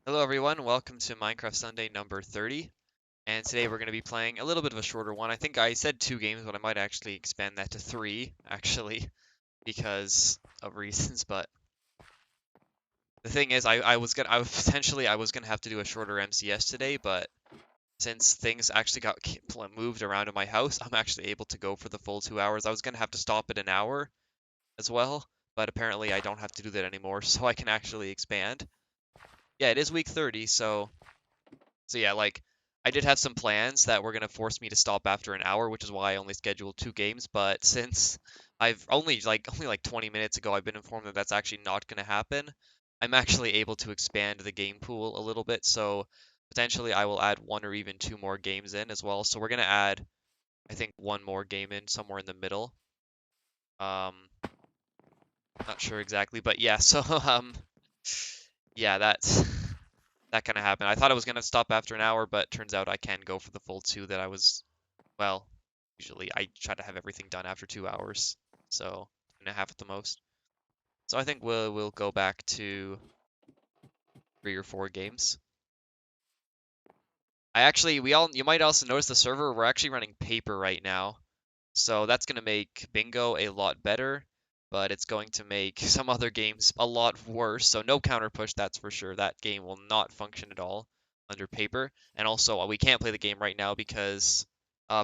Hello everyone, welcome to Minecraft Sunday number 30, and today we're going to be playing a little bit of a shorter one. I think I said 2 games, but I might actually expand that to 3, actually, because of reasons, but the thing is, I was gonna, I was gonna have to do a shorter MCS today, but since things actually got moved around in my house, I'm actually able to go for the full 2 hours. I was gonna have to stop at an hour as well, but apparently I don't have to do that anymore, so I can actually expand. Yeah, it is week 30, so yeah, like I did have some plans that were gonna force me to stop after an hour, which is why I only scheduled 2 games. But since I've only like 20 minutes ago, I've been informed that that's actually not gonna happen. I'm actually able to expand the game pool a little bit, so potentially I will add 1 or even 2 more games in as well. So we're gonna add, I think, 1 more game in somewhere in the middle. Um, not sure exactly, but yeah. So yeah, that kind of happened. I thought I was gonna stop after an hour, but turns out I can go for the full 2 that I was. Well, usually I try to have everything done after 2 hours, so 2.5 at the most. So I think we'll go back to 3 or 4 games. You might also notice the server, we're actually running paper right now. So that's gonna make bingo a lot better, but it's going to make some other games a lot worse. So no counter push, that's for sure. That game will not function at all under paper. And also we can't play the game right now because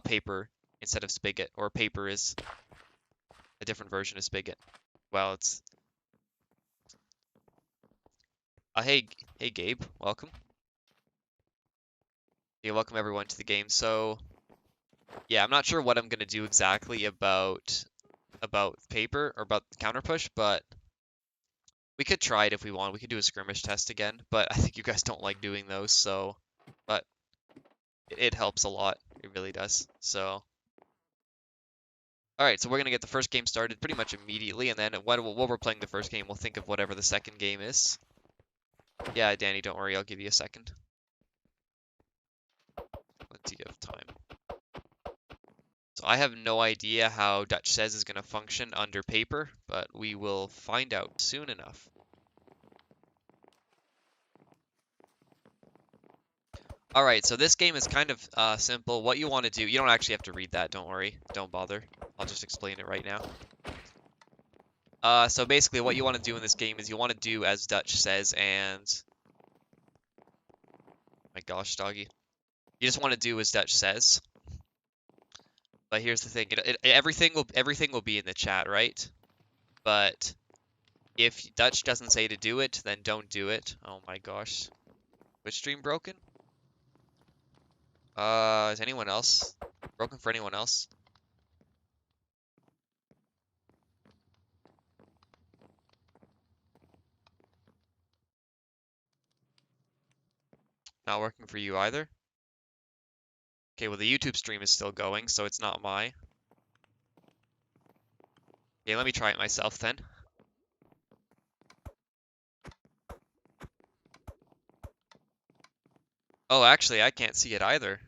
paper instead of spigot, or paper is a different version of spigot. Well, it's hey Gabe, welcome. Yeah, welcome everyone to the game. So yeah, I'm not sure what I'm gonna do exactly about paper or about counter push, but we could try it if we want. We could do a skirmish test again, but I think you guys don't like doing those, so but it helps a lot. It really does. So all right, so we're gonna get the first game started pretty much immediately, and then while we're playing the first game, we'll think of whatever the second game is. Yeah, Danny, don't worry, I'll give you a second. Plenty of time. So I have no idea how Dutch says is going to function under paper, but we will find out soon enough. All right, so this game is kind of simple. What you want to do, you don't actually have to read that, don't worry. Don't bother. I'll just explain it right now. So basically what you want to do in this game is you want to do as Dutch says, and my gosh, doggy. You just want to do as Dutch says. But here's the thing, everything will be in the chat, right? But if Dutch doesn't say to do it, then don't do it. Oh my gosh. Which stream broken? Is anyone else broken for anyone else? Not working for you either? Okay, well the YouTube stream is still going, so it's not my. Okay, let me try it myself then. Oh, actually, I can't see it either.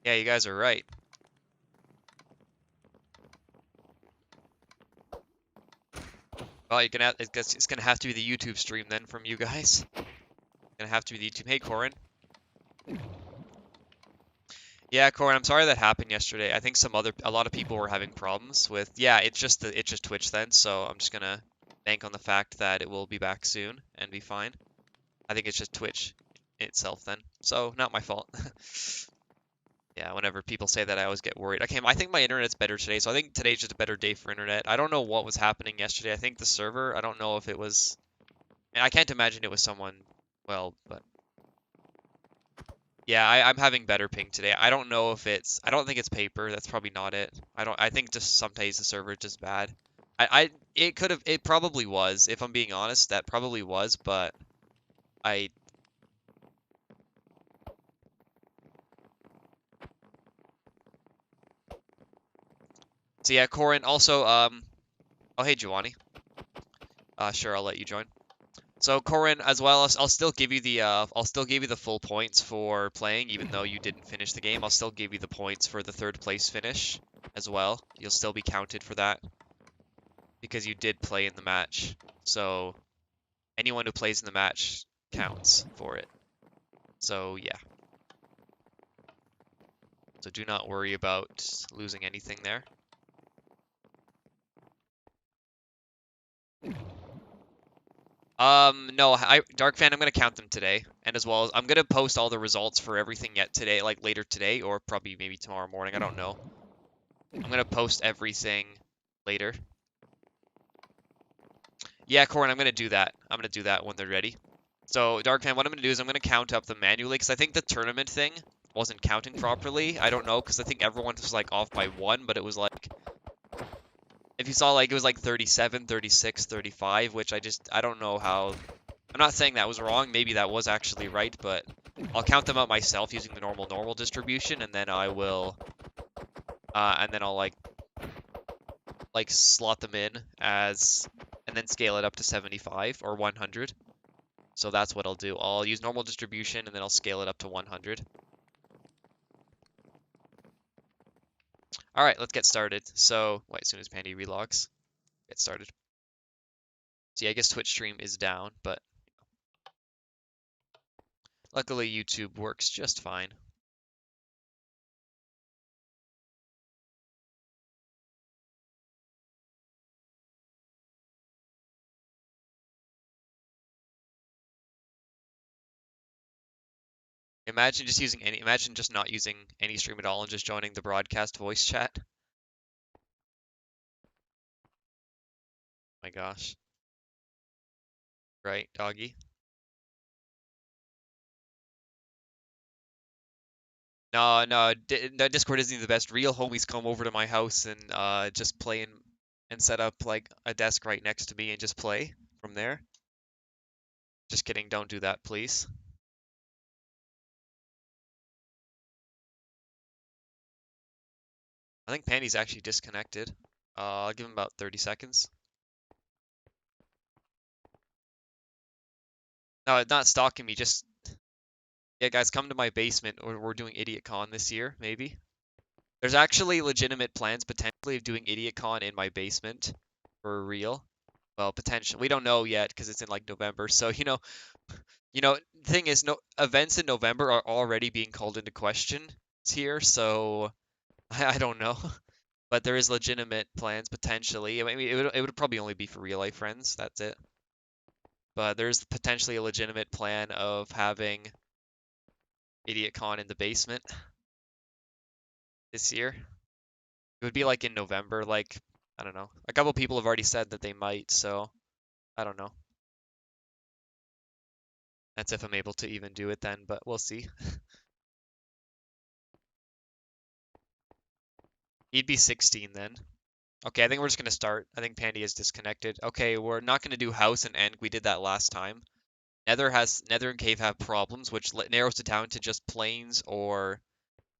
Yeah, you guys are right. Well, it's gonna have to be the YouTube stream then from you guys. Gonna have to be the YouTube. Hey, Corin. Yeah, Corin, I'm sorry that happened yesterday. I think a lot of people were having problems with. Yeah, it's just Twitch then. So I'm just gonna bank on the fact that it will be back soon and be fine. I think it's just Twitch itself then. So not my fault. Yeah, whenever people say that, I always get worried. Okay, I think my internet's better today, so I think today's just a better day for internet. I don't know what was happening yesterday. I think the server, I don't know if it was, and I can't imagine it was someone, well, but yeah, I'm having better ping today. I don't know if I don't think it's paper. That's probably not it. I think just sometimes the server is just bad. It probably was, if I'm being honest, that probably was, but I So yeah, Corin. Also, oh hey, Giovanni. Sure, I'll let you join. So Corin, as well, I'll still give you the full points for playing, even though you didn't finish the game. I'll still give you the points for the 3rd place finish as well. You'll still be counted for that because you did play in the match. So, anyone who plays in the match counts for it. So yeah. So do not worry about losing anything there. No, Dark Fan, I'm gonna count them today, and as well as I'm gonna post all the results for everything yet today, like later today, or probably maybe tomorrow morning. I don't know. I'm gonna post everything later. Yeah, Corin, I'm gonna do that. I'm gonna do that when they're ready. So, Dark Fan, what I'm gonna do is I'm gonna count up them manually, because I think the tournament thing wasn't counting properly. I don't know, because I think everyone was like off by 1, but it was like, if you saw, like, it was like 37, 36, 35, which I don't know how. I'm not saying that was wrong. Maybe that was actually right, but I'll count them up myself using the normal distribution, and then I will, and then I'll like slot them in as, and then scale it up to 75 or 100. So that's what I'll do. I'll use normal distribution, and then I'll scale it up to 100. All right, let's get started. So, wait, as soon as Pandy relogs, get started. So yeah, I guess Twitch stream is down, but luckily YouTube works just fine. Imagine just not using any stream at all and just joining the broadcast voice chat. My gosh. Right, doggy? No, Discord isn't the best. Real homies come over to my house and just play and set up like a desk right next to me and just play from there. Just kidding, don't do that, please. I think Pandy's actually disconnected. I'll give him about 30 seconds. No, not stalking me, just... Yeah, guys, come to my basement. We're doing Idiot Con this year, maybe. There's actually legitimate plans, potentially, of doing Idiot Con in my basement. For real. Well, potentially. We don't know yet, because it's in, like, November. So, the thing is, no events in November are already being called into question here, so... I don't know. But there is legitimate plans, potentially. I mean, it would probably only be for real-life friends. That's it. But there's potentially a legitimate plan of having Idiot Con in the basement this year. It would be like in November, like, I don't know. A couple people have already said that they might, so I don't know. That's if I'm able to even do it then, but we'll see. He'd be 16 then. Okay, I think we're just gonna start. I think Pandy is disconnected. Okay, we're not gonna do house and end. We did that last time. Nether and cave have problems, which narrows it down to just plains or...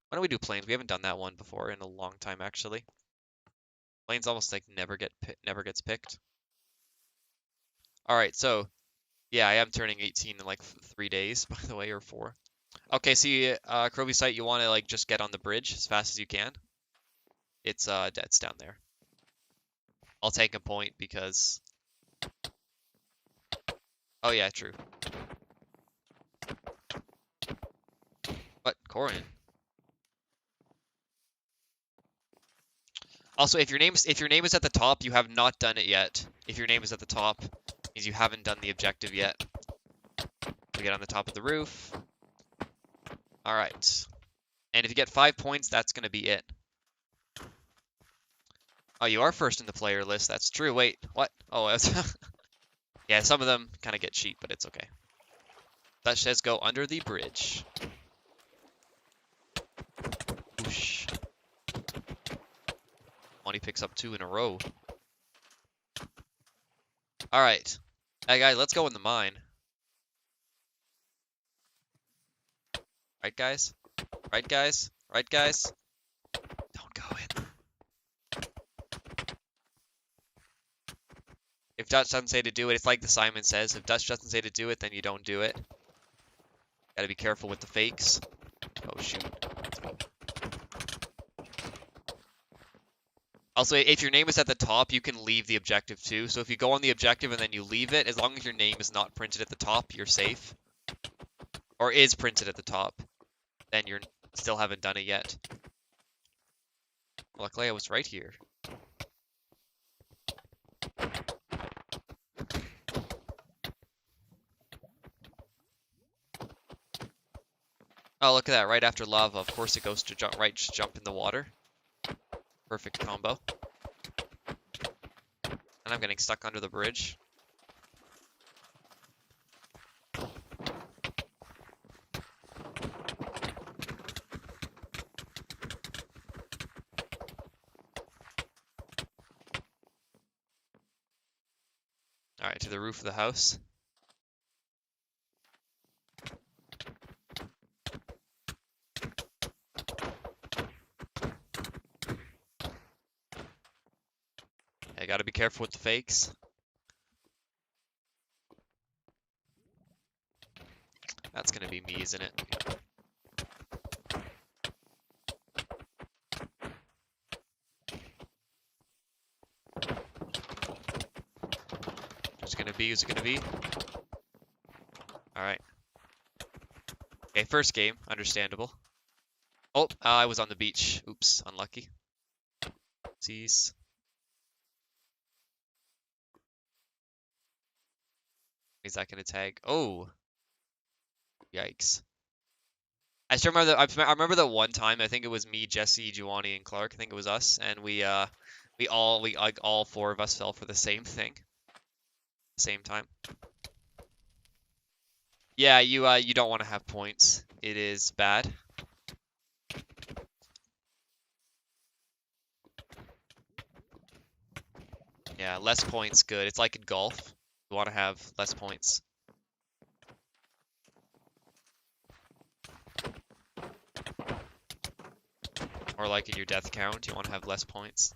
Why don't we do plains? We haven't done that one before in a long time, actually. Plains almost like never gets picked. All right, so yeah, I am turning 18 in like 3 days, by the way, or 4. Okay, so Kroby site, you want to like just get on the bridge as fast as you can. It's down there. I'll take a point because... Oh yeah, true. What, Corin? Also, if your name is at the top, you have not done it yet. If your name is at the top, means you haven't done the objective yet. We get on the top of the roof. All right. And if you get 5 points, that's gonna be it. Oh, you are first in the player list. That's true. Wait, what? Oh, yeah, some of them kind of get cheap, but it's okay. That says go under the bridge. Whoosh. Money picks up 2 in a row. All right. Hey, guys, let's go in the mine. Right, guys? Right, guys? Right, guys? Don't go in. If Dutch doesn't say to do it, it's like the Simon says. If Dutch doesn't say to do it, then you don't do it. Gotta be careful with the fakes. Oh, shoot. Also, if your name is at the top, you can leave the objective too. So if you go on the objective and then you leave it, as long as your name is not printed at the top, you're safe. Or is printed at the top, then you're still haven't done it yet. Luckily, I was right here. Oh, look at that, right after lava. Of course it goes to just jump in the water. Perfect combo. And I'm getting stuck under the bridge. Alright, to the roof of the house. I gotta be careful with the fakes. That's gonna be me, isn't it? Who's it gonna be? Who's it gonna be? Alright. Okay, first game, understandable. Oh, I was on the beach. Oops, unlucky. Sees. Is that gonna tag? Oh, yikes! I still remember that. I remember that one time. I think it was me, Jesse, Giovanni, and Clark. I think it was us, and we like all four of us fell for the same thing, same time. Yeah, you don't want to have points. It is bad. Yeah, less points good. It's like in golf. You want to have less points. Or like in your death count, you want to have less points.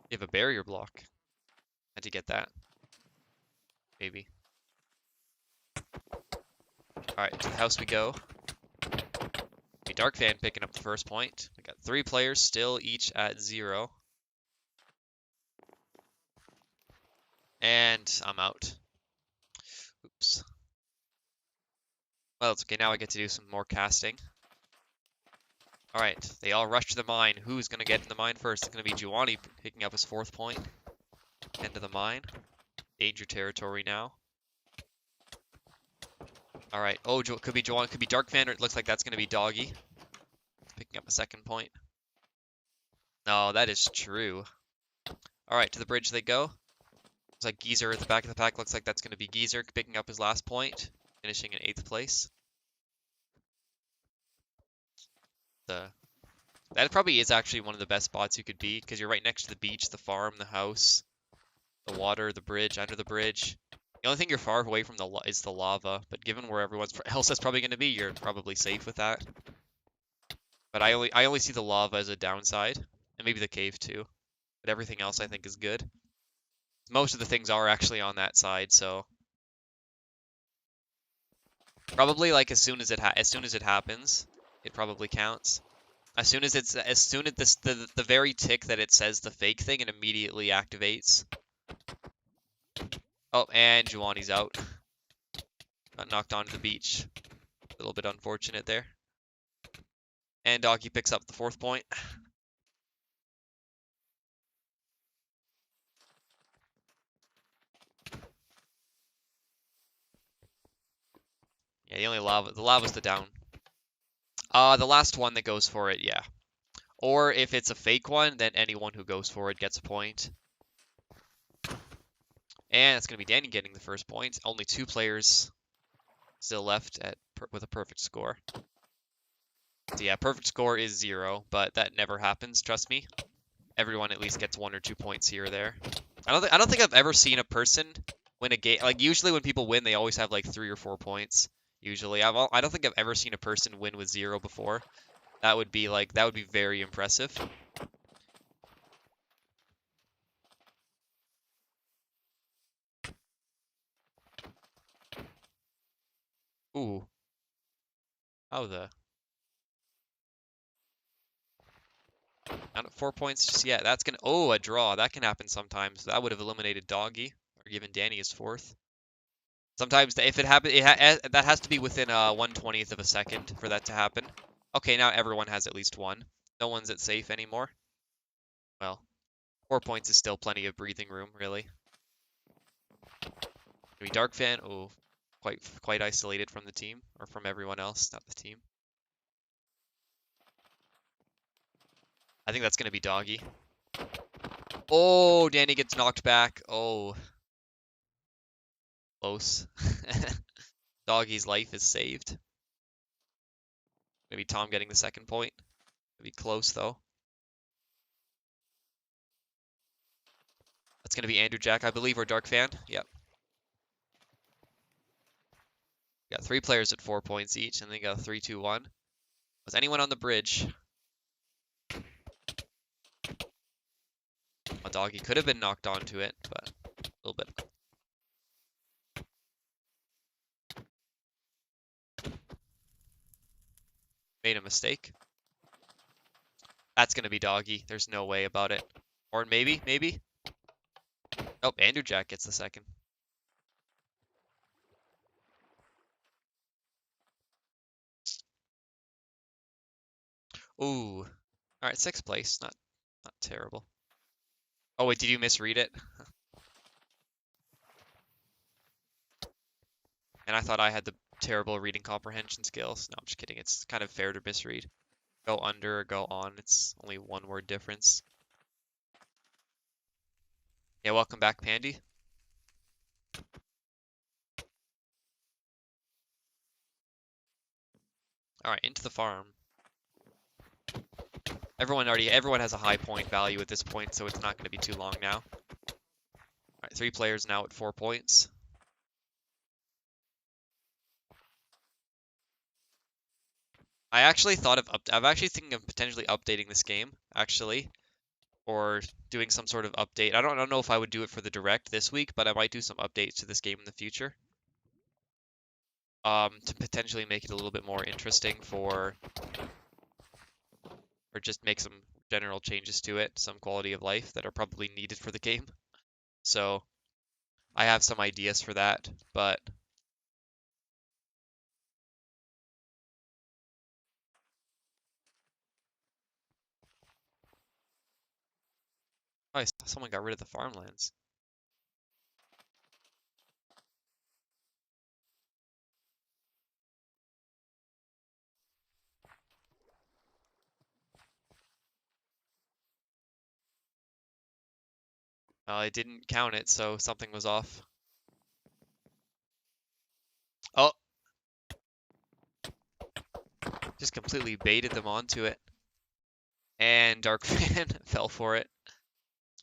You have a barrier block. Had to get that. Maybe. Alright, to the house we go. Okay, Dark Fan picking up the first point. We got 3 players still, each at 0. And I'm out. Oops. Well, it's okay. Now I get to do some more casting. Alright, they all rush to the mine. Who's going to get in the mine first? It's going to be Giovanni picking up his 4th point. End of the mine. Danger territory now. Alright. Oh, could be Giovanni. Could be Dark Fan, or it looks like that's going to be Doggy. Picking up a 2nd point. No, that is true. Alright, to the bridge they go. Looks like Geezer at the back of the pack. Looks like that's going to be Geezer picking up his last point. Finishing in 8th place. That probably is actually one of the best spots you could be, because you're right next to the beach, the farm, the house, the water, the bridge, under the bridge. The only thing you're far away from is the lava, but given where everyone else is probably going to be, you're probably safe with that. But I only see the lava as a downside, and maybe the cave too. But everything else I think is good. Most of the things are actually on that side, so probably like as soon as it happens, it probably counts. As soon as the very tick that it says the fake thing, it immediately activates. Oh, and Giovanni's out. Got knocked onto the beach. A little bit unfortunate there. And Doggy picks up the 4th point. Yeah, the lava's the down. The last one that goes for it, yeah. Or if it's a fake one, then anyone who goes for it gets a point. And it's going to be Danny getting the 1st point. Only 2 players still left with a perfect score. So yeah, perfect score is 0, but that never happens, trust me. Everyone at least gets 1 or 2 points here or there. I don't think I've ever seen a person win a game. Like usually when people win, they always have like 3 or 4 points. Usually, I don't think I've ever seen a person win with 0 before. That would be very impressive. Ooh. How the? Down at 4 points just yet. That's gonna. Oh, a draw. That can happen sometimes. That would have eliminated Doggy or given Danny his fourth. Sometimes if it happens, that has to be within 1/20th of a second for that to happen. Okay, now everyone has at least one. No one's at safe anymore. Well, 4 points is still plenty of breathing room, really. Maybe Dark Fan. Oh, quite isolated from the team or from everyone else, not the team. I think that's gonna be Doggy. Oh, Danny gets knocked back. Oh, close. Doggy's life is saved. Maybe Tom getting the second point. It'll be close though. That's gonna be Andrew Jack, I believe, or Dark Fan. Yep. Got 3 players at 4 points each, and they got a 3-2-1. Was anyone on the bridge? A Doggy could have been knocked onto it, but a little bit. Made a mistake. That's gonna be Doggy. There's no way about it. Or maybe. Oh, Andrew Jack gets the second. Ooh. All right, 6th place. Not terrible. Oh wait, did you misread it? And I thought I had the terrible reading comprehension skills. No, I'm just kidding. It's kind of fair to misread. Go under or go on. It's only 1 word difference. Yeah, welcome back, Pandy. All right, into the farm. Everyone has a high point value at this point, so it's not going to be too long now. All right, 3 players now at 4 points. I'm actually thinking of potentially updating this game, actually, or doing some sort of update. I don't know if I would do it for the direct this week, but I might do some updates to this game in the future. To potentially make it a little bit more interesting or just make some general changes to it, some quality of life that are probably needed for the game. So I have some ideas for that, but oh, someone got rid of the farmlands. I didn't count it, so something was off. Oh, just completely baited them onto it. And Dark Fan fell for it.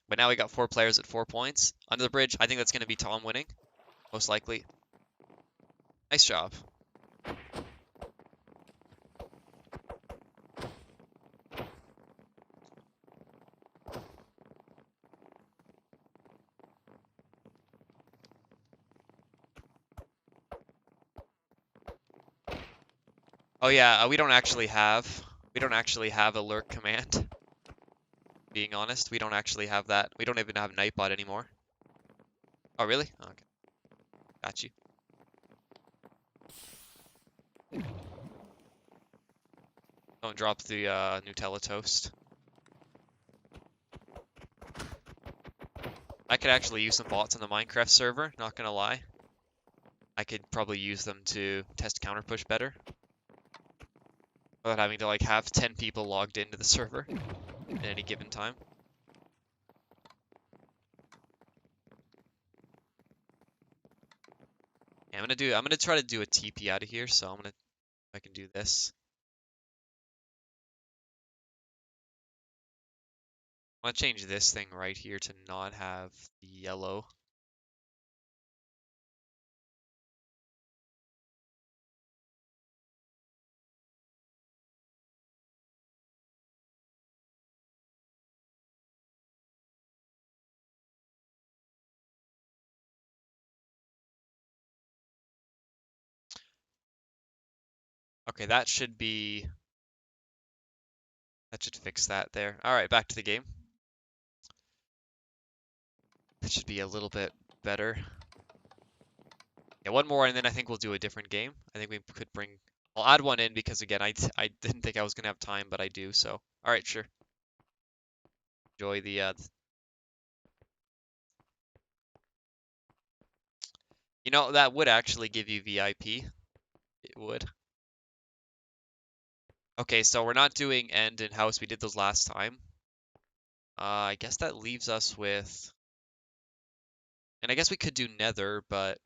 But now we got 4 players at 4 points. Under the bridge, I think that's going to be Tom winning, most likely. Nice job. Oh yeah, we don't actually have a lurk command. Being honest, we don't actually have that. We don't even have Nightbot anymore. Oh really? Okay, got you. Don't drop the Nutella toast. I could actually use some bots on the Minecraft server, not gonna lie. I could probably use them to test counter push better. Without having to like have 10 people logged into the server at any given time. Yeah, I'm gonna try to do a TP out of here, so I can do this. I'm gonna change this thing right here to not have the yellow. Okay, that should be That should fix that there. Alright, back to the game. That should be a little bit better. Yeah, one more and then I think we'll do a different game. I think we could bring... I'll add one in because, again, I didn't think I was going to have time, but I do, so... Alright, sure. Enjoy the... You know, that would actually give you VIP. It would. Okay, so we're not doing end and house. We did those last time. I guess that leaves us with... And I guess we could do nether, but...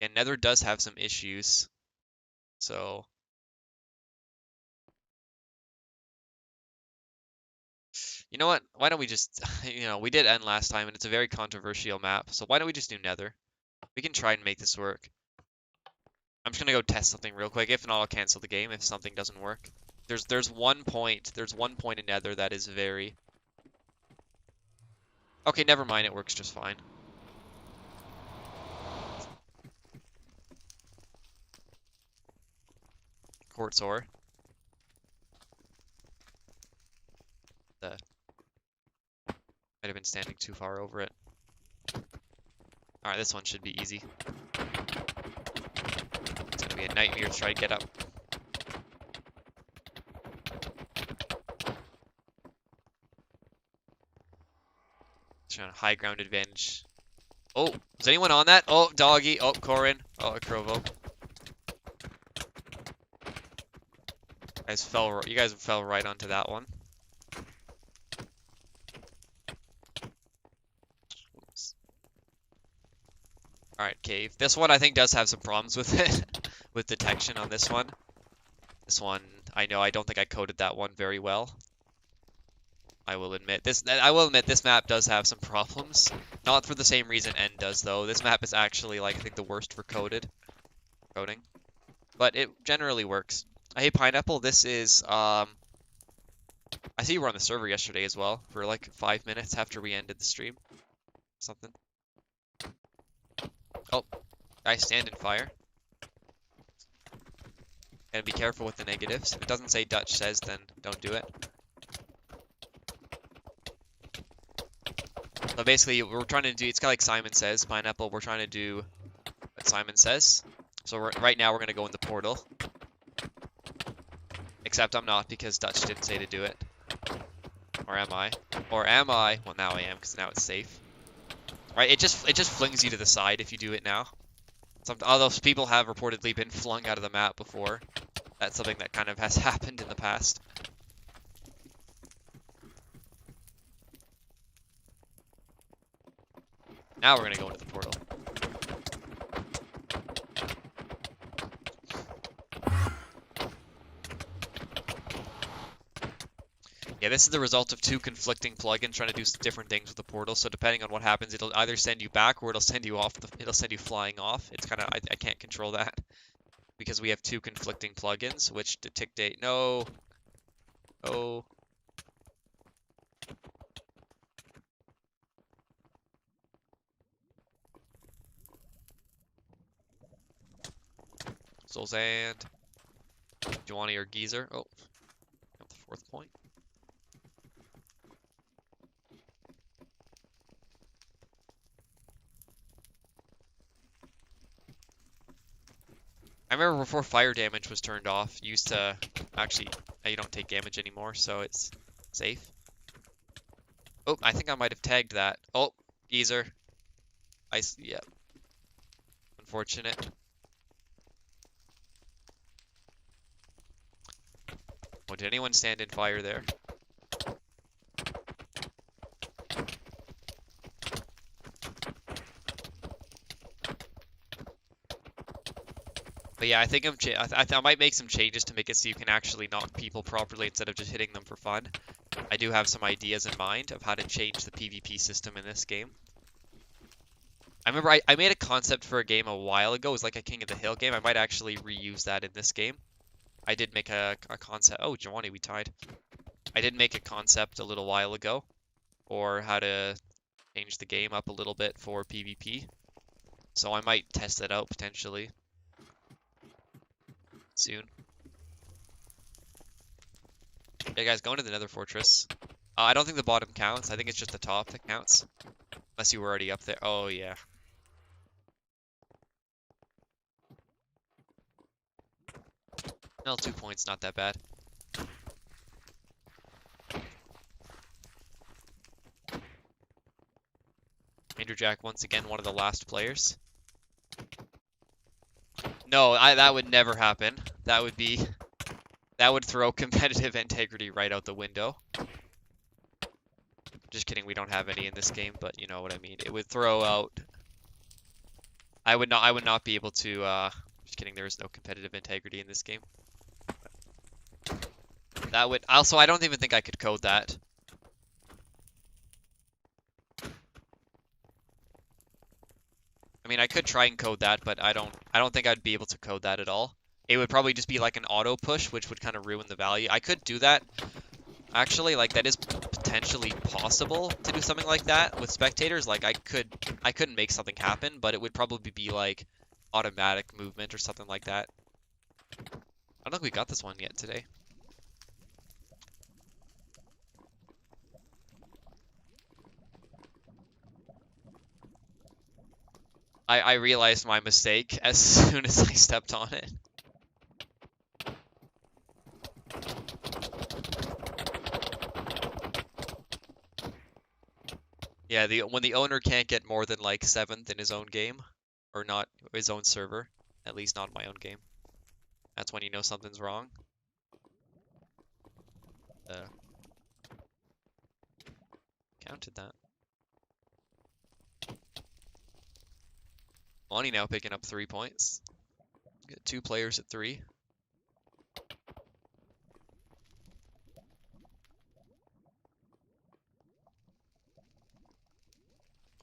And nether does have some issues. So... You know what? Why don't we just... You know, we did end last time, and it's a very controversial map. So why don't we just do nether? We can try and make this work. I'm just gonna go test something real quick. If not, I'll cancel the game if something doesn't work. There's one point in nether that is very... Okay, never mind. It works just fine. Quartz ore. Might have been standing too far over it. Alright, this one should be easy. It's gonna be a nightmare to try to get up. Trying a high ground advantage. Oh, is anyone on that? Oh, doggy. Oh, Corin. Oh, a Crovo. You guys fell right onto that one. Alright, cave. This one I think does have some problems with it. With detection on this one. This one, I don't think I coded that one very well. I will admit this map does have some problems. Not for the same reason N does though. This map is actually like I think the worst for coding. But it generally works. Hey Pineapple, this is I see you were on the server yesterday as well for like 5 minutes after we ended the stream. Something. Oh, guys, stand and fire. And be careful with the negatives. If it doesn't say Dutch says, then don't do it. So basically, we're trying to do, it's kind of like Simon Says, Pineapple, we're trying to do what Simon says. So right now we're going to go in the portal. Except I'm not, because Dutch didn't say to do it. Or am I? Or am I? Well, now I am, because now it's safe. Right, it just flings you to the side if you do it now. Although people have reportedly been flung out of the map before. That's something that kind of has happened in the past. Now we're going to go into the portal. Yeah, this is the result of two conflicting plugins trying to do different things with the portal. So depending on what happens, it'll either send you back or it'll send you off. It'll send you flying off. It's kind of I can't control that because we have two conflicting plugins, which dictate no. Oh. Solzand. Giovanni or Geezer. Oh. Got the 4th point. I remember before fire damage was turned off, you used to actually, you don't take damage anymore, so it's safe. Oh, I think I might have tagged that. Oh, Geezer. Yeah. Unfortunate. Oh, did anyone stand in fire there? But yeah, I think I might make some changes to make it so you can actually knock people properly instead of just hitting them for fun. I do have some ideas in mind of how to change the PvP system in this game. I remember I made a concept for a game a while ago. It was like a King of the Hill game. I might actually reuse that in this game. I did make a concept. Oh, Giovanni, we tied. I did make a concept a little while ago for how to change the game up a little bit for PvP. So I might test that out potentially soon. Hey guys, going to the Nether Fortress. I don't think the bottom counts. I think it's just the top that counts. Unless you were already up there. Oh, yeah. Well, 2 points, not that bad. Andrew Jack, once again, one of the last players. No, that would never happen. That would throw competitive integrity right out the window. Just kidding, we don't have any in this game, but you know what I mean. It would throw out. I would not be able to. Just kidding. There is no competitive integrity in this game. That would also. I don't even think I could code that. I mean, I could try and code that, but I don't think I'd be able to code that at all. It would probably just be like an auto push, which would kind of ruin the value. I could do that. Actually, like that is potentially possible to do something like that with spectators. Like I couldn't make something happen, but it would probably be like automatic movement or something like that. I don't think we got this one yet today. I realized my mistake as soon as I stepped on it. Yeah, when the owner can't get more than like 7th in his own game, or not his own server, at least not my own game, that's when you know something's wrong. Counted that. Lonnie now picking up 3 points. Got 2 players at 3.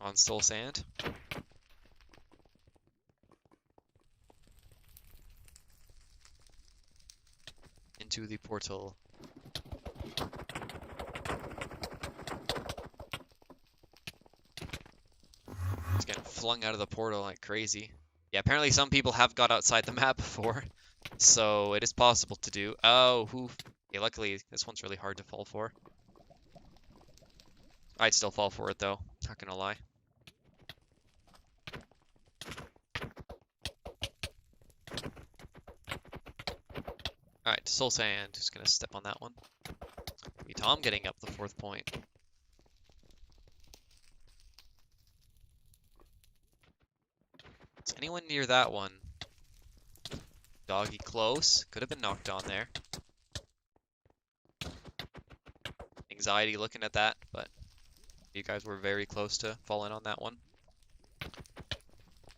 On Soul Sand. Into the portal. He's getting flung out of the portal like crazy. Yeah, apparently some people have got outside the map before, so it is possible to do. Oh, who? Yeah, luckily this one's really hard to fall for. I'd still fall for it though, not gonna lie. Alright, Soul Sand, who's gonna step on that one? Be Tom getting up the 4th point. Is anyone near that one? Doggy close. Could have been knocked on there. Anxiety looking at that, but you guys were very close to falling on that one.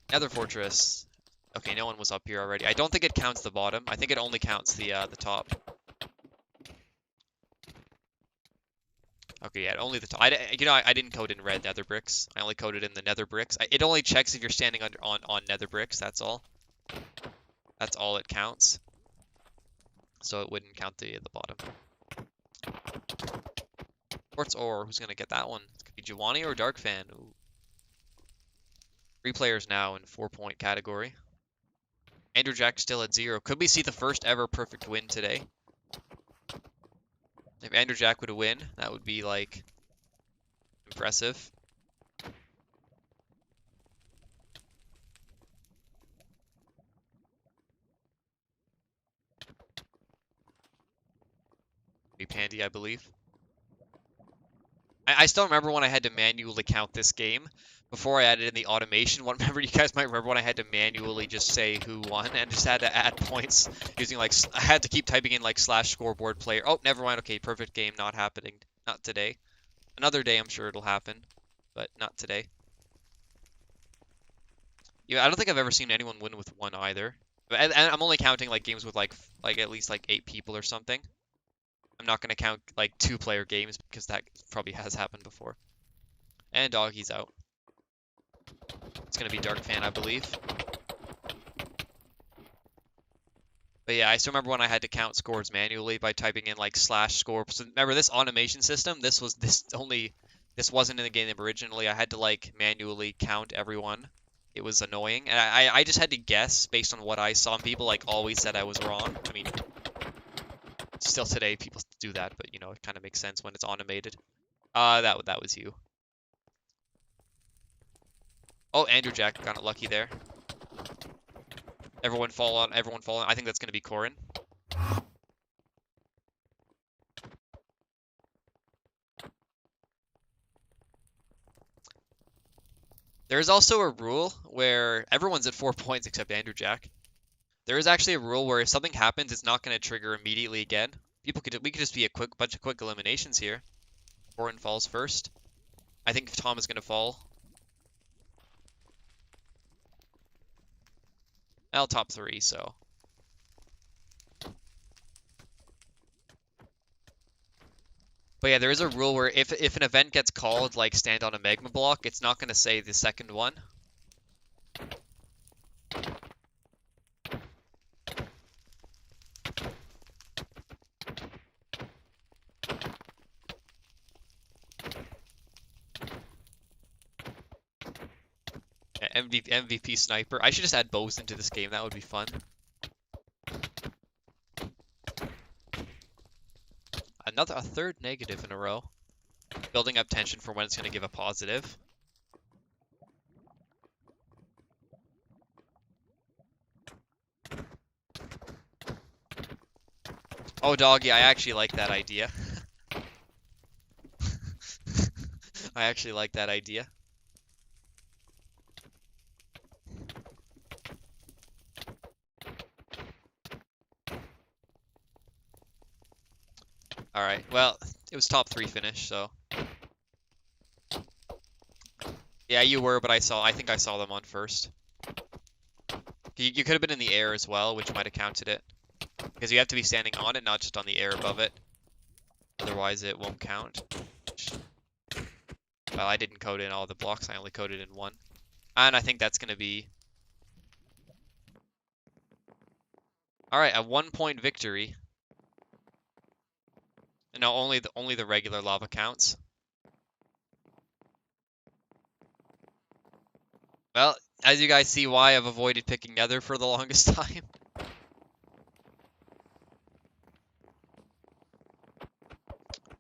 Nether Fortress. Okay, no one was up here already. I don't think it counts the bottom. I think it only counts the top. Okay, yeah, only the top. I didn't code in red nether bricks. I only coded in the nether bricks. It only checks if you're standing on nether bricks, that's all. That's all it counts. So it wouldn't count the bottom. Quartz ore, who's gonna get that one? It could be Giovanni or Dark Fan. Ooh. 3 players now in 4-point category. Andrew Jack still at 0. Could we see the first ever perfect win today? If Andrew Jack would win, that would be like impressive. Be Pandy, I believe. I still remember when I had to manually count this game before I added in the automation. You guys might remember when I had to manually just say who won and just had to add points using like, I had to keep typing in like /scoreboard player. Oh, never mind. Okay, perfect game, not happening. Not today. Another day I'm sure it'll happen, but not today. Yeah, I don't think I've ever seen anyone win with 1 either. And I'm only counting like games with like at least like 8 people or something. I'm not going to count like 2-player games because that probably has happened before. And Doggy's out. It's going to be Dark Fan, I believe. But yeah, I still remember when I had to count scores manually by typing in like /score. So remember this automation system? This wasn't in the game originally. I had to like manually count everyone. It was annoying. And I just had to guess based on what I saw. And people like always said I was wrong. I mean, still today, people do that, but you know, it kind of makes sense when it's automated. That was you. Oh, Andrew Jack got lucky there. Everyone fall on. Everyone fall on. I think that's gonna be Corin. There's also a rule where everyone's at 4 points except Andrew Jack. There is actually a rule where if something happens, it's not going to trigger immediately again. We could just be a bunch of quick eliminations here. Corin falls first. I think Tom is going to fall. Well, top 3, so. But yeah, there is a rule where if an event gets called, like stand on a magma block, it's not going to say the second one. Yeah, MVP sniper. I should just add bows into this game. That would be fun. A third negative in a row. Building up tension for when it's going to give a positive. Oh, doggy, I actually like that idea. I actually like that idea. Alright, well, it was top 3 finish, so. Yeah, you were, but I think I saw them on first. You could have been in the air as well, which might have counted it. Because you have to be standing on it, not just on the air above it. Otherwise, it won't count. Well, I didn't code in all the blocks, I only coded in one. And I think that's going to be... Alright, a 1-point victory. No, only the regular lava counts. Well, as you guys see why I've avoided picking Nether for the longest time.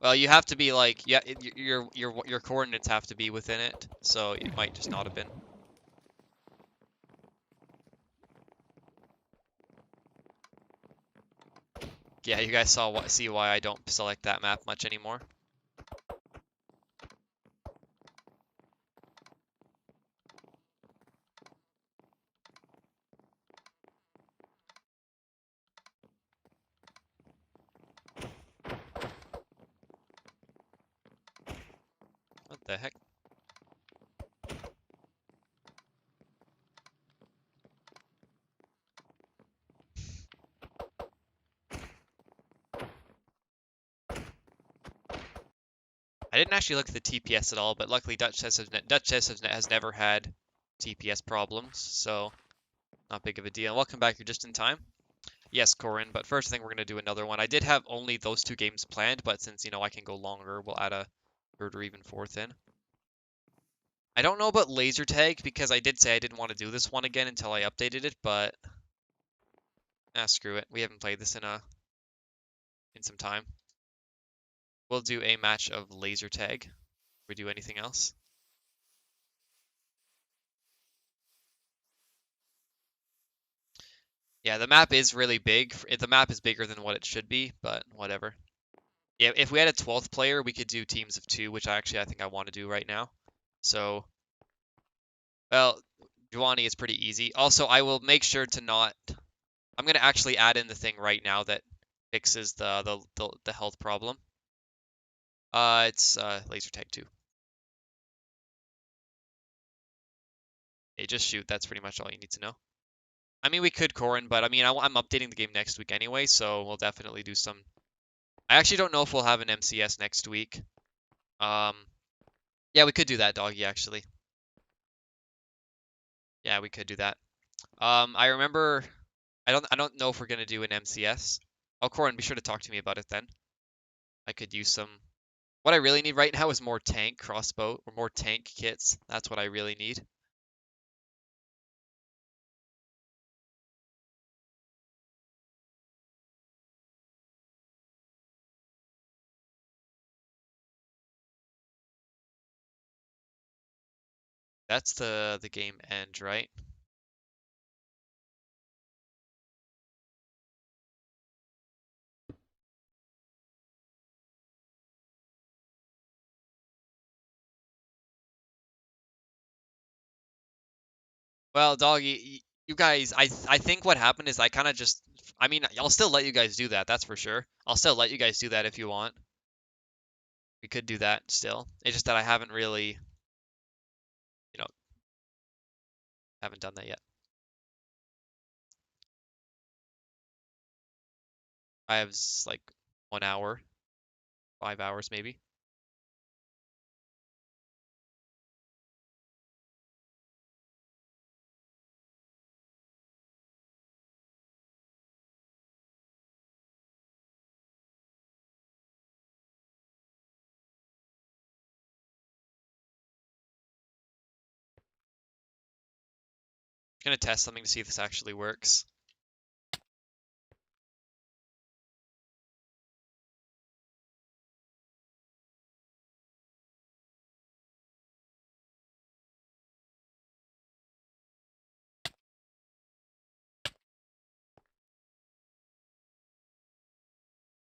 Well, you have to be like, yeah, your coordinates have to be within it, so it might just not have been. Yeah, you guys see why I don't select that map much anymore. What the heck? I didn't actually look at the TPS at all, but luckily Dutch has never had TPS problems, so not big of a deal. Welcome back, you're just in time. Yes, Corin, but first thing we're going to do another one. I did have only those 2 games planned, but since, you know, I can go longer, we'll add a 3rd or even 4th in. I don't know about laser tag, because I did say I didn't want to do this one again until I updated it, but... screw it. We haven't played this in some time. We'll do a match of laser tag. We do anything else? Yeah, the map is really big. The map is bigger than what it should be, but whatever. Yeah, if we had a 12th player, we could do teams of 2, which I think I want to do right now. So, well, Giovanni is pretty easy. Also, I will make sure to not... I'm going to actually add in the thing right now that fixes the health problem. It's laser tag 2. Hey, just shoot. That's pretty much all you need to know. I mean, we could Corin, but I mean, I'm updating the game next week anyway, so we'll definitely do some... I actually don't know if we'll have an MCS next week. Yeah, we could do that, doggy, actually. Yeah, we could do that. I remember... I don't know if we're gonna do an MCS. Oh, Corin, be sure to talk to me about it then. I could use some... What I really need right now is more tank crossbow, or more tank kits. That's what I really need. That's the game end, right? Well, doggy, you guys, I think what happened is I kind of just, I mean, I'll still let you guys do that, that's for sure. I'll still let you guys do that if you want. We could do that still. It's just that I haven't really, you know, haven't done that yet. I have like 1 hour, 5 hours maybe. Gonna test something to see if this actually works.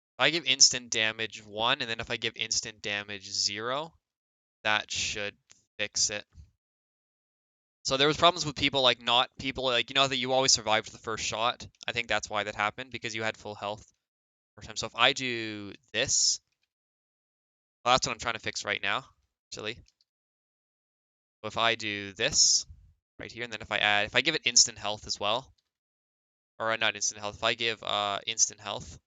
If I give instant damage 1, and then if I give instant damage 0, that should fix it. So there was problems with people like not people like you know that you always survived the first shot. I think that's why that happened because you had full health first time. So if I do this, well, that's what I'm trying to fix right now, actually. So if I do this right here, and then if I give it instant health as well, or not instant health, if I give instant health,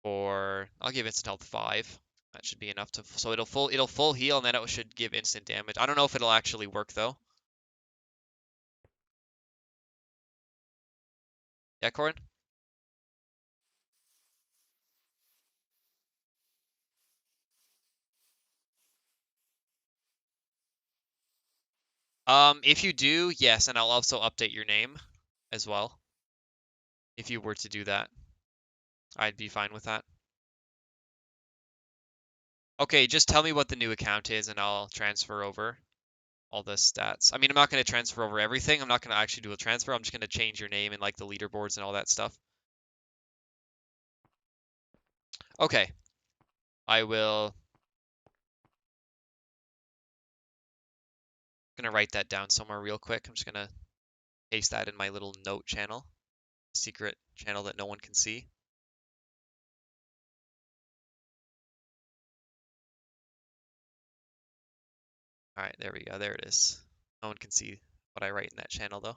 or I'll give instant health 5. That should be enough to so it'll full heal, and then it should give instant damage. I don't know if it'll actually work though. Yeah, Corin? If you do, yes, and I'll also update your name as well. If you were to do that, I'd be fine with that. Okay, just tell me what the new account is and I'll transfer over all the stats. I mean, I'm not going to transfer over everything. I'm not going to actually do a transfer. I'm just going to change your name and like the leaderboards and all that stuff. Okay, I will. Gonna write that down somewhere real quick. I'm just gonna paste that in my little note channel, secret channel that no one can see. All right, there we go. There it is. No one can see what I write in that channel though.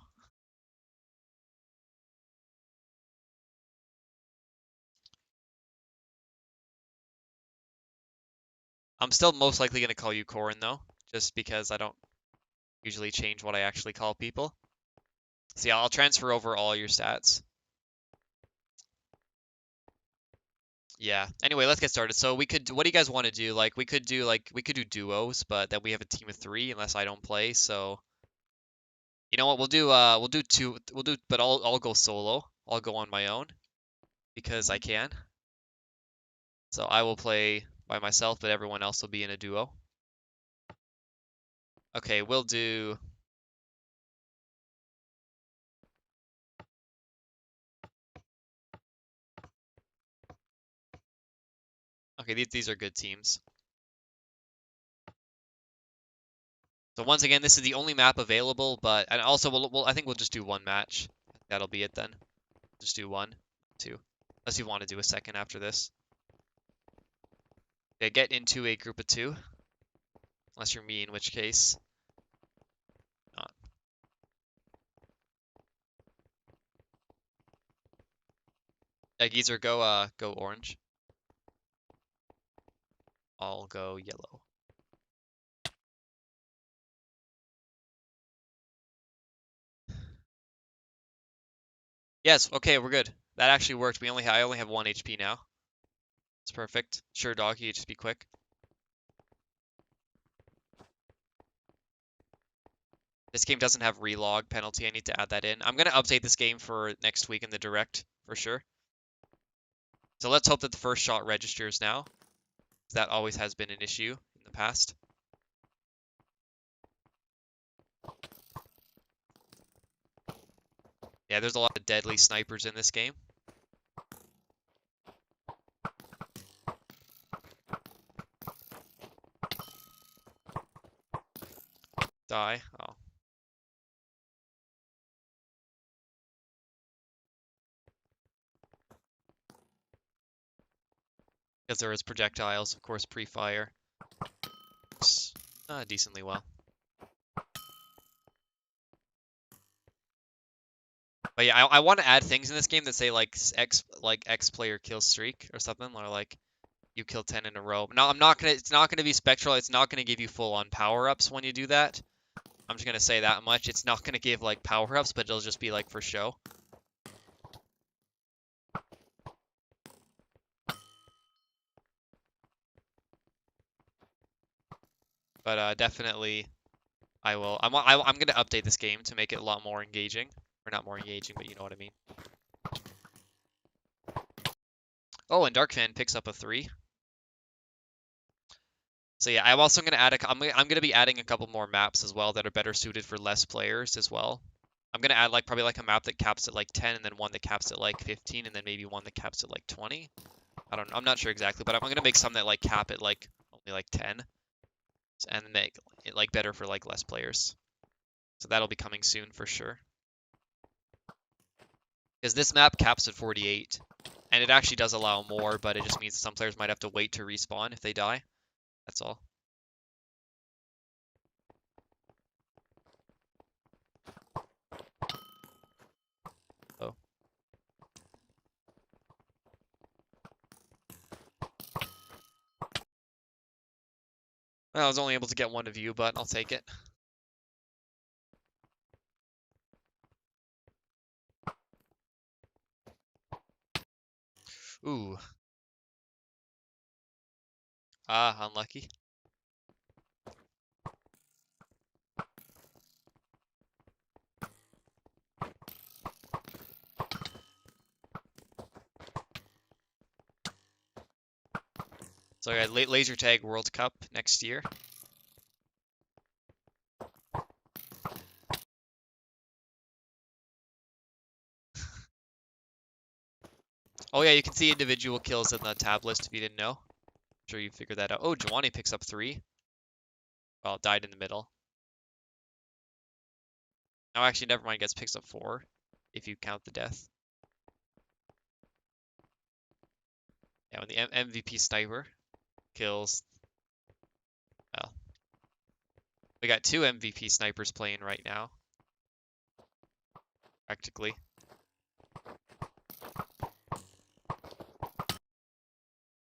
I'm still most likely gonna call you Corin though, just because I don't usually change what I actually call people. So yeah, I'll transfer over all your stats. Yeah. Anyway, let's get started. So we could, what do you guys want to do? Like we could do duos, but then we have a team of 3 unless I don't play. So you know what? We'll do two. We'll do, but I'll go solo. I'll go on my own because I can. So I will play by myself, but everyone else will be in a duo. Okay, we'll do. Okay, these are good teams. So once again, this is the only map available, but and also I think we'll just do one match. That'll be it then. Just do one, two, unless you want to do a second after this. Okay, get into a group of 2, unless you're me, in which case not. Yeah, Geezer, go orange. I'll go yellow. Yes, okay, we're good. That actually worked. I only have 1 HP now. It's perfect. Sure, doggy, just be quick. This game doesn't have relog penalty. I need to add that in. I'm gonna update this game for next week in the direct for sure. So let's hope that the first shot registers now. That always has been an issue in the past. Yeah, there's a lot of deadly snipers in this game. Die. Oh. Because there is projectiles, of course, pre-fire. Decently well. But yeah, I want to add things in this game that say like X player kill streak or something, or like you kill 10 in a row. No, I'm not gonna. It's not gonna be spectral. It's not gonna give you full on power ups when you do that. I'm just gonna say that much. It's not gonna give like power ups, but it'll just be like for show. But definitely, I will. I'm gonna update this game to make it a lot more engaging, or not more engaging, but you know what I mean. Oh, and Darkfan picks up a 3. So yeah, I'm also gonna add I'm gonna be adding a couple more maps as well that are better suited for less players as well. I'm gonna add like probably like a map that caps at like 10, and then one that caps at like 15, and then maybe one that caps at like 20. I don't know. I'm not sure exactly, but I'm gonna make some that like cap at like only like 10, and make it like better for like less players. So that'll be coming soon for sure. Because this map caps at 48, and it actually does allow more, but it just means some players might have to wait to respawn if they die. That's all. Oh. Well, I was only able to get one of you, but I'll take it. Ooh. Ah, unlucky. So I got Laser Tag World Cup next year. Oh yeah, you can see individual kills in the tab list if you didn't know. I'm sure you figured that out. Oh, Jawani picks up 3. Well, died in the middle. No, actually, never mind. Gets picks up 4 if you count the death. Yeah, when the MVP sniper kills. Well, we got 2 MVP snipers playing right now. Practically.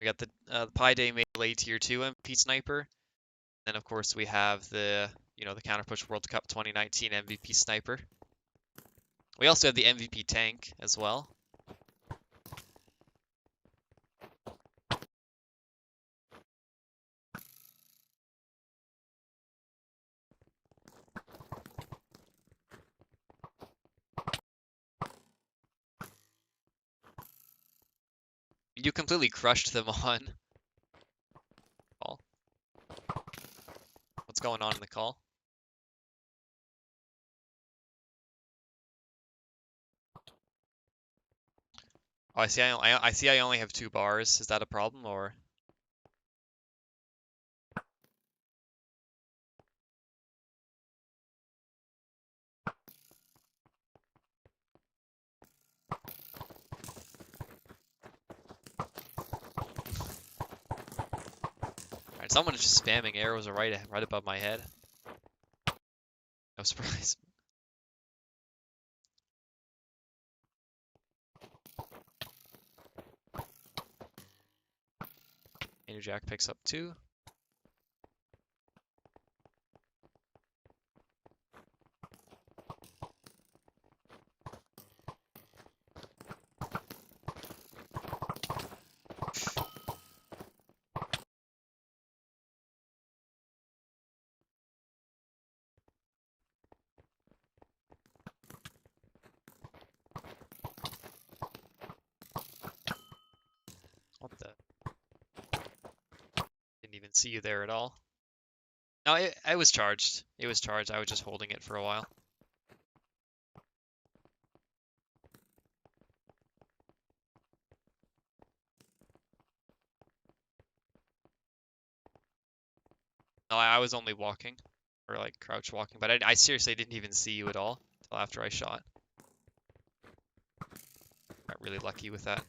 We got the Pi Day Melee Tier 2 MVP sniper. Then of course we have the the Counterpush World Cup 2019 MVP sniper. We also have the MVP tank as well. You completely crushed them on call. What's going on in the call? Oh, I see. I see. I only have 2 bars. Is that a problem or? Alright, someone is just spamming arrows right above my head. No surprise. Andrew Jack picks up 2. What the? Didn't even see you there at all. No, it was charged. It was charged. I was just holding it for a while. No, I was only walking, or like crouch walking, but I seriously didn't even see you at all until after I shot. Got really lucky with that.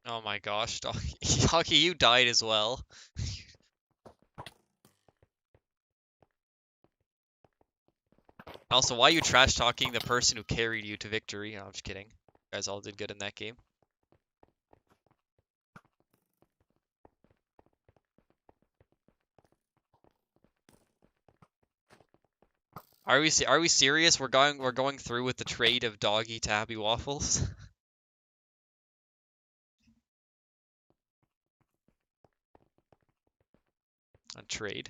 Oh my gosh, Doggy, you died as well. Also, why are you trash talking the person who carried you to victory? No, I'm just kidding. You guys all did good in that game. Are we serious? We're going through with the trade of Doggy to Happy Waffles? A trade.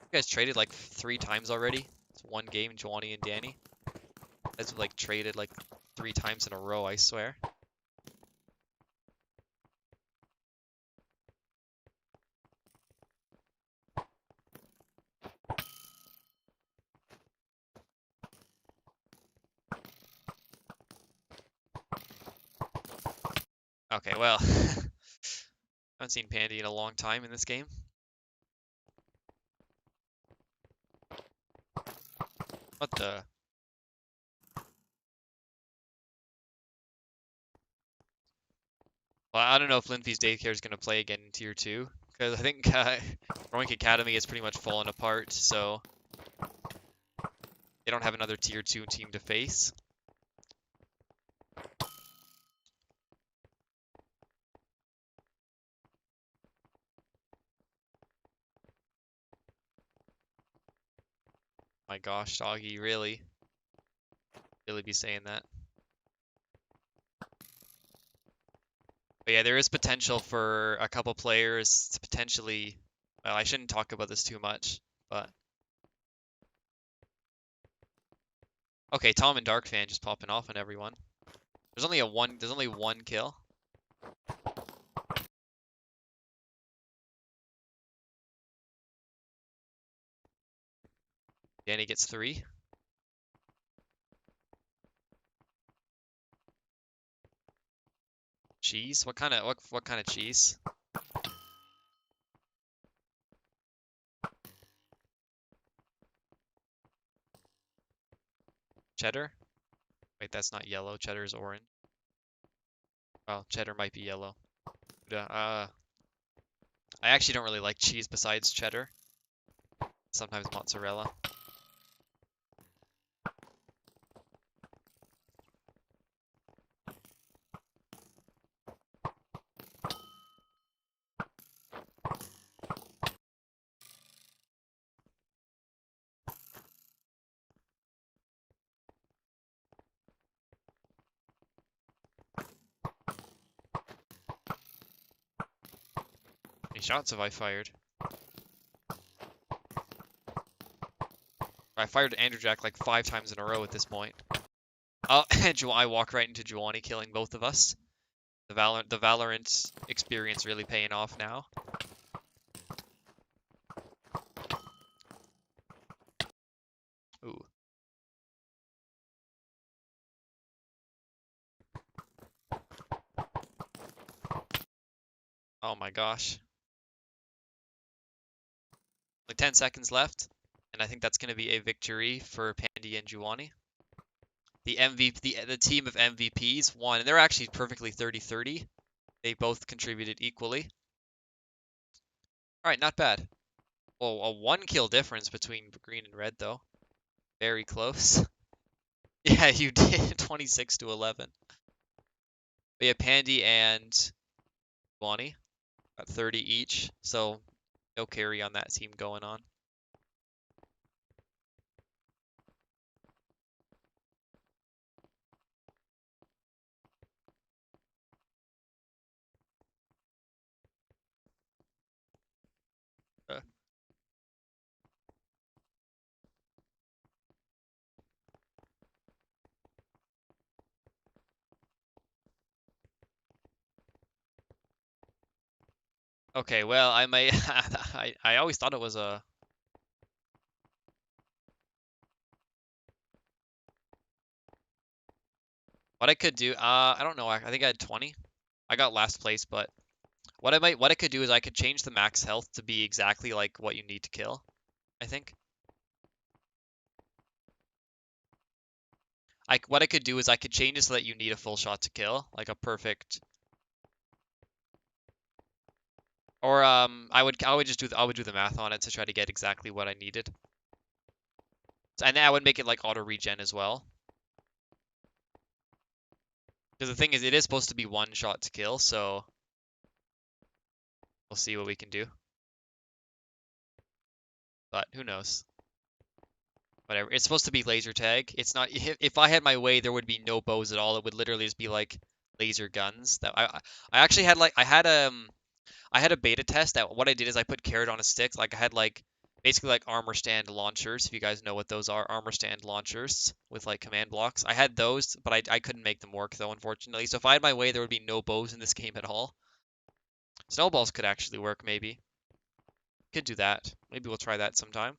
You guys traded like 3 times already. It's one game, Giovanni and Danny. That's like traded like 3 times in a row, I swear. Okay, well, I haven't seen Pandy in a long time in this game. What the? Well, I don't know if Linfi's Daycare is going to play again in Tier 2, because I think Roink Academy has pretty much fallen apart, so they don't have another Tier 2 team to face. My gosh, Doggy, really? Really be saying that? But yeah, there is potential for a couple players to potentially... Well, I shouldn't talk about this too much, but... Okay, Tom and Dark Fan just popping off on everyone. There's only one kill. Danny gets 3. Cheese? What kind of cheese? Cheddar? Wait, that's not yellow. Cheddar is orange. Well, cheddar might be yellow. I actually don't really like cheese besides cheddar. Sometimes mozzarella. How many shots have I fired? I fired Andrew Jack like 5 times in a row at this point. Oh, I walk right into Giovanni killing both of us. The Valorant experience really paying off now. Ooh. Oh my gosh. Like 10 seconds left, and I think that's going to be a victory for Pandy and Giovanni. The MVP, the team of MVPs won, and they're actually perfectly 30-30. They both contributed equally. All right, not bad. Well, a 1 kill difference between green and red, though. Very close. Yeah, you did. 26-11. We have Pandy and Giovanni at 30 each, so no carry on that team going on. Okay, well, I may... I always thought it was a... What I could do... I don't know. I think I had 20. I got last place, but... What I could do is I could change the max health to be exactly like what you need to kill, I think. What I could do is I could change it so that you need a full shot to kill, like a perfect... Or I would do the math on it to try to get exactly what I needed. And then I would make it like auto regen as well. Because the thing is, it is supposed to be one shot to kill, so we'll see what we can do. But who knows? Whatever. It's supposed to be laser tag. It's not. If I had my way, there would be no bows at all. It would literally just be like laser guns. That I actually had like I had a beta test that what I did is I put carrot on a stick. Like I had like basically like armor stand launchers, if you guys know what those are, armor stand launchers with like command blocks. I had those, but I couldn't make them work though, unfortunately. So if I had my way, there would be no bows in this game at all. Snowballs could actually work, maybe. Could do that. Maybe we'll try that sometime.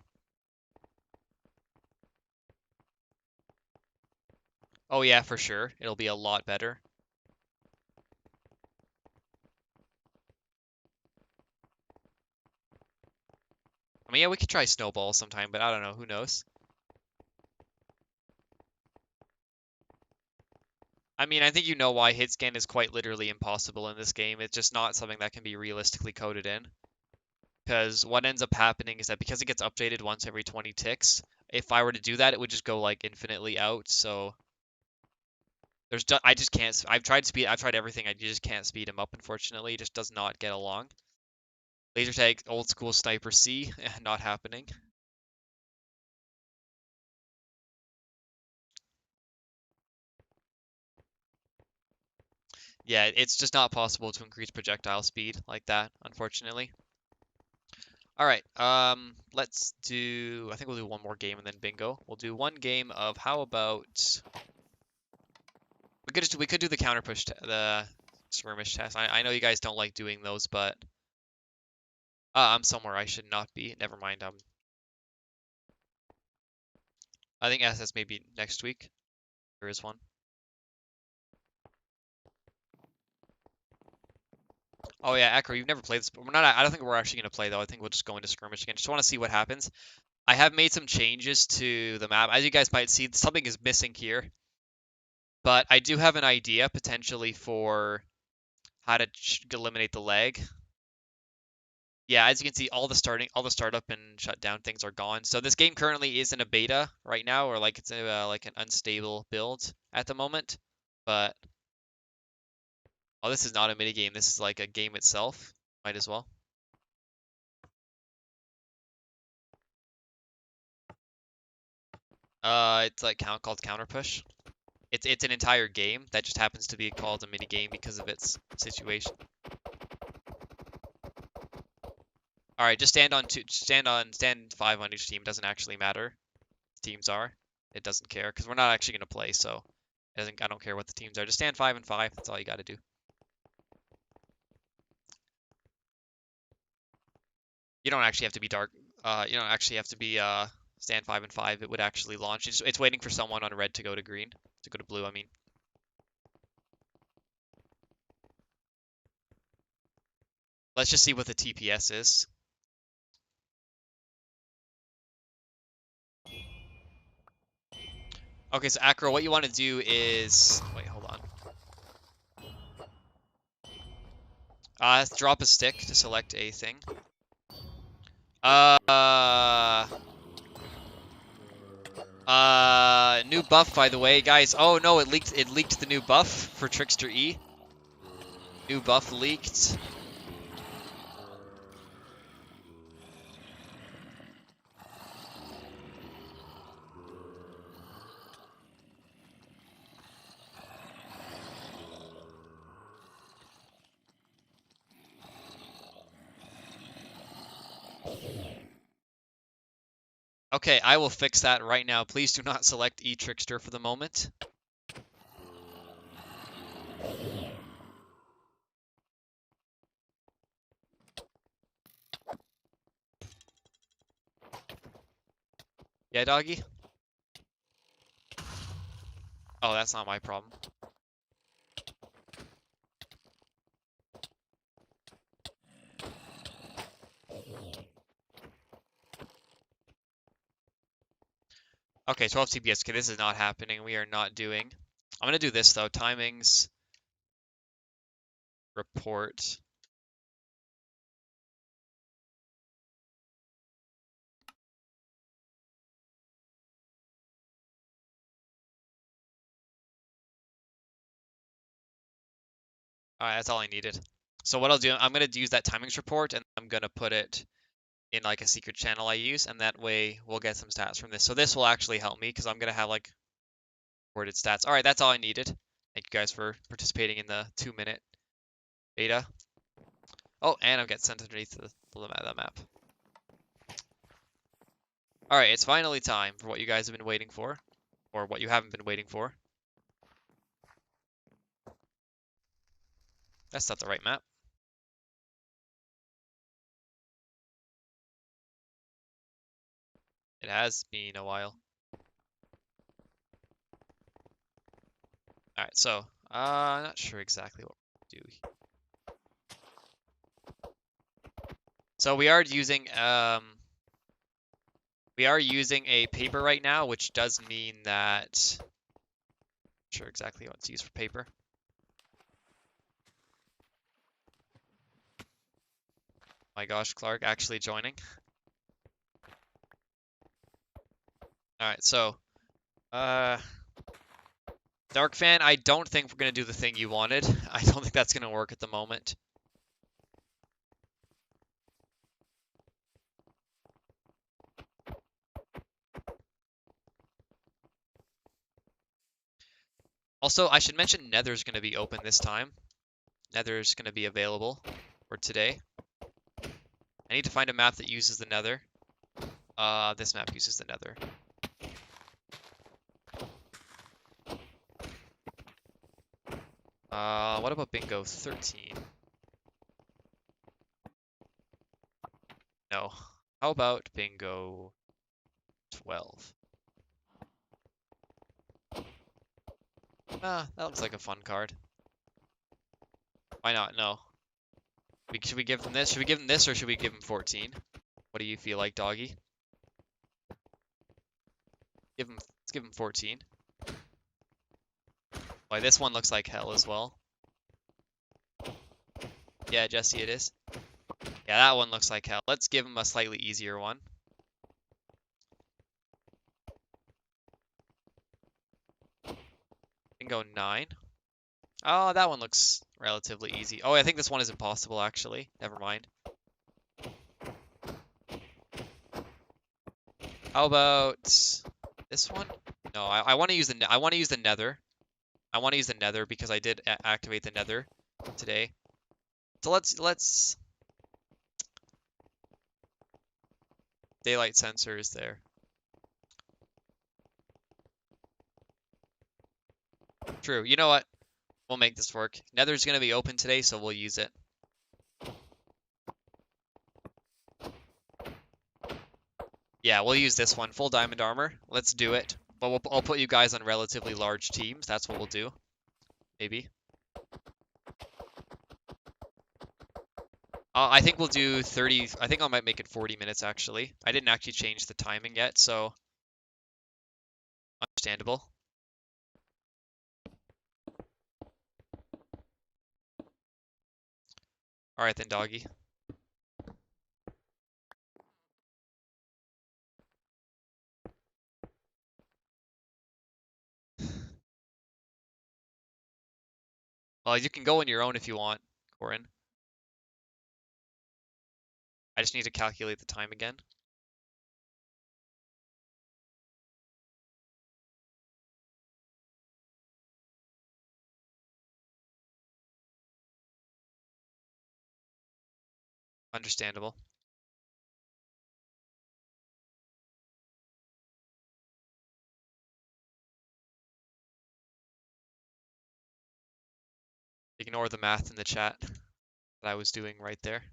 Oh yeah, for sure. It'll be a lot better. I mean, yeah, we could try snowballs sometime, but I don't know. Who knows? I mean, I think you know why hit scan is quite literally impossible in this game. It's just not something that can be realistically coded in. Because what ends up happening is that because it gets updated once every 20 ticks, if I were to do that, it would just go like infinitely out. So I just can't. I've tried everything. I just can't speed him up. Unfortunately, it just does not get along. Laser tag, old school sniper C, not happening. Yeah, it's just not possible to increase projectile speed like that, unfortunately. All right, let's do, I think we'll do one more game and then bingo. We'll do one game of, how about, we could do the counter push, the skirmish test. I know you guys don't like doing those, but I'm somewhere I should not be. Never mind. I think SS maybe next week. There is one. Oh yeah, Echo, you've never played this. We're not. I don't think we're actually gonna play though. I think we'll just go into skirmish again. Just want to see what happens. I have made some changes to the map. As you guys might see, something is missing here. But I do have an idea potentially for how to eliminate the lag. Yeah, as you can see, all the startup and shutdown things are gone. So this game currently is in a beta right now, or like it's like an unstable build at the moment. But oh, this is not a mini game. This is like a game itself. Might as well. It's like called Counter Push. It's an entire game that just happens to be called a mini game because of its situation. All right, just stand 5 on each team. Doesn't actually matter. Teams are. It doesn't care because we're not actually gonna play, so I don't care what the teams are. Just stand 5 and 5. That's all you got to do. You don't actually have to be dark. You don't actually have to be stand 5 and 5. It would actually launch. It's waiting for someone on red to go to green, to go to blue. I mean. Let's just see what the TPS is. Okay, so Acro, what you want to do is wait, hold on. Drop a stick to select a thing. New buff, by the way, guys. Oh no, it leaked the new buff for Trickster E. New buff leaked. Okay, I will fix that right now. Please do not select E Trickster for the moment. Yeah, doggy? Oh, that's not my problem. Okay, 12 TPS. Okay, this is not happening. We are not doing. I'm gonna do this though. Timings, report. Alright, that's all I needed. So what I'll do, I'm gonna use that timings report and I'm gonna put it in like a secret channel I use, and that way we'll get some stats from this. So this will actually help me because I'm gonna have like worded stats. Alright, that's all I needed. Thank you guys for participating in the 2-minute beta. Oh, and I'll get sent underneath the map. Alright, it's finally time for what you guys have been waiting for. Or what you haven't been waiting for. That's not the right map. It has been a while. Alright, so, I'm not sure exactly what we're going to do. So we are using a paper right now, which does mean that I'm not sure exactly what to use for paper. My gosh, Clark actually joining. Alright, so Dark Fan, I don't think we're gonna do the thing you wanted. I don't think that's gonna work at the moment. Also, I should mention Nether's gonna be open this time. Nether's gonna be available for today. I need to find a map that uses the Nether. This map uses the Nether. What about Bingo 13? No. How about Bingo 12? That looks like a fun card. Why not? No. Should we give them this? Should we give them this or should we give them 14? What do you feel like, doggy? Let's give them 14. Why, this one looks like hell as well. Yeah, Jesse, it is. Yeah, that one looks like hell. Let's give him a slightly easier one. Bingo 9. Oh, that one looks relatively easy. Oh, I think this one is impossible, actually. Never mind. How about this one? No, I want to use the Nether. I want to use the Nether because I did activate the Nether today. So let's daylight sensor is there. True. You know what? We'll make this work. Nether's gonna be open today, so we'll use it. Yeah, we'll use this one. Full diamond armor. Let's do it. But I'll put you guys on relatively large teams. That's what we'll do. Maybe. I think we'll do 30. I think I might make it 40 minutes, actually. I didn't actually change the timing yet, so understandable. All right then, doggy. Well, you can go on your own if you want, Corin. I just need to calculate the time again. Understandable. Ignore the math in the chat that I was doing right there.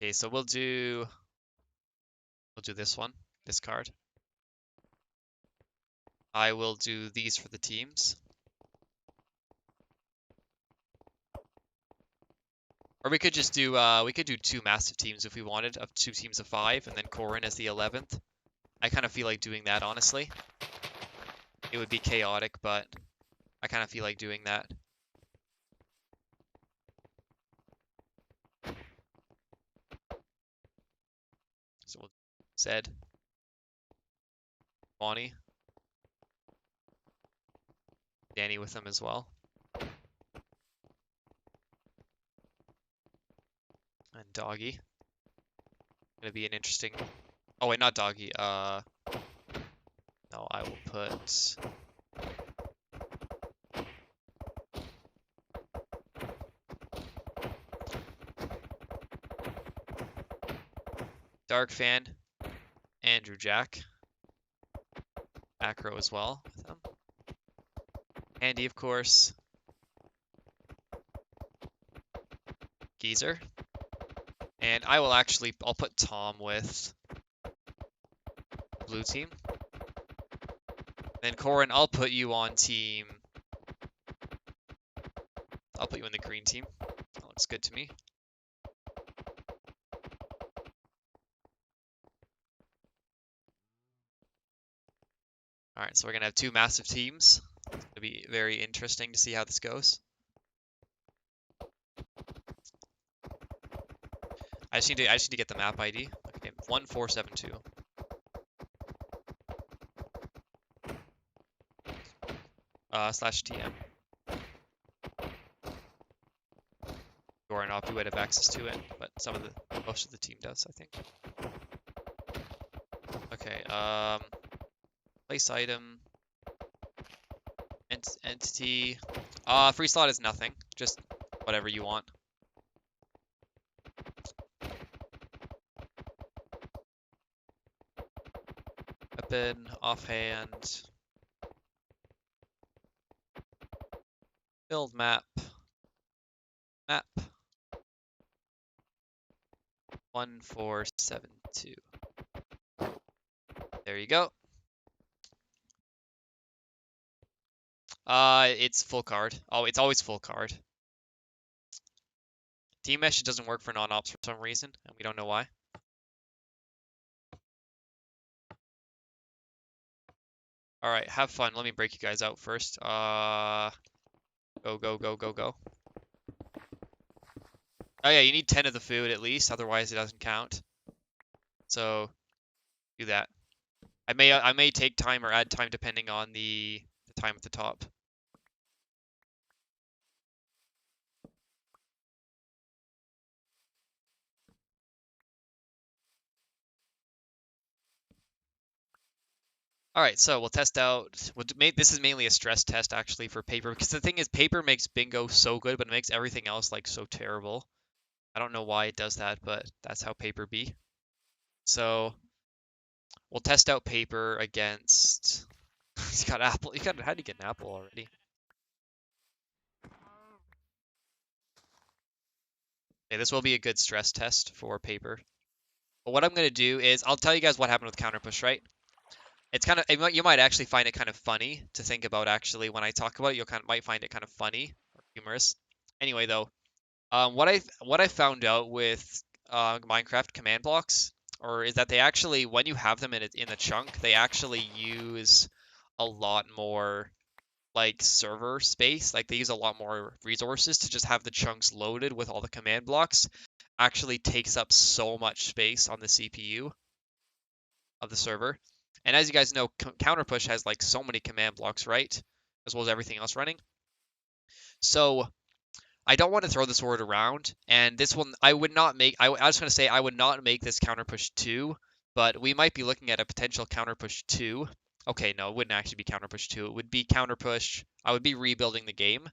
Okay, so we'll do this one, this card. I will do these for the teams. Or we could just do two massive teams if we wanted, of 2 teams of 5, and then Corin as the 11th. I kind of feel like doing that, honestly. It would be chaotic, but I kind of feel like doing that. So we'll Zed, Bonnie, Danny with them as well. And Doggy. Gonna be an interesting. Oh wait, not Doggy. No, I will put. Dark Fan, Andrew Jack, Acro as well with them. Andy, of course. Geezer. And I'll put Tom with blue team. Then Corin, I'll put you in the green team. That looks good to me. Alright, so we're gonna have 2 massive teams. It's gonna be very interesting to see how this goes. I just need to get the map ID. Okay, 1472. /TM. Or not, we would have access to it, but most of the team does, I think. Okay, place item, entity. Free slot is nothing, just whatever you want. Weapon, offhand. Build map. 1472. There you go. It's full card. Oh, it's always full card. Team mesh doesn't work for non-ops for some reason, and we don't know why. Alright, have fun. Let me break you guys out first. Go, go, go, go, go. Oh yeah, you need 10 of the food at least, otherwise it doesn't count. So, do that. I may take time or add time depending on the time at the top. Alright, so we'll test out. This is mainly a stress test actually for paper, because the thing is, paper makes bingo so good, but it makes everything else like so terrible. I don't know why it does that, but that's how paper be. So we'll test out paper against. He's got apple. How do you get an apple already? Okay, this will be a good stress test for paper. But what I'm gonna do is I'll tell you guys what happened with counter push, right? It's kind of, you might actually find it kind of funny to think about actually when I talk about it. You might find it kind of funny or humorous. Anyway, though, what I found out with Minecraft command blocks, is that they actually, when you have them in a chunk, they actually use a lot more like server space. Like they use a lot more resources to just have the chunks loaded with all the command blocks. Actually takes up so much space on the CPU of the server. And as you guys know, counter push has like so many command blocks, right? As well as everything else running. So I don't want to throw this word around, and this one I would not make. I was going to say I would not make this counter push 2, but we might be looking at a potential counter push 2. Okay, no, it wouldn't actually be counter push 2. It would be counter push. I would be rebuilding the game.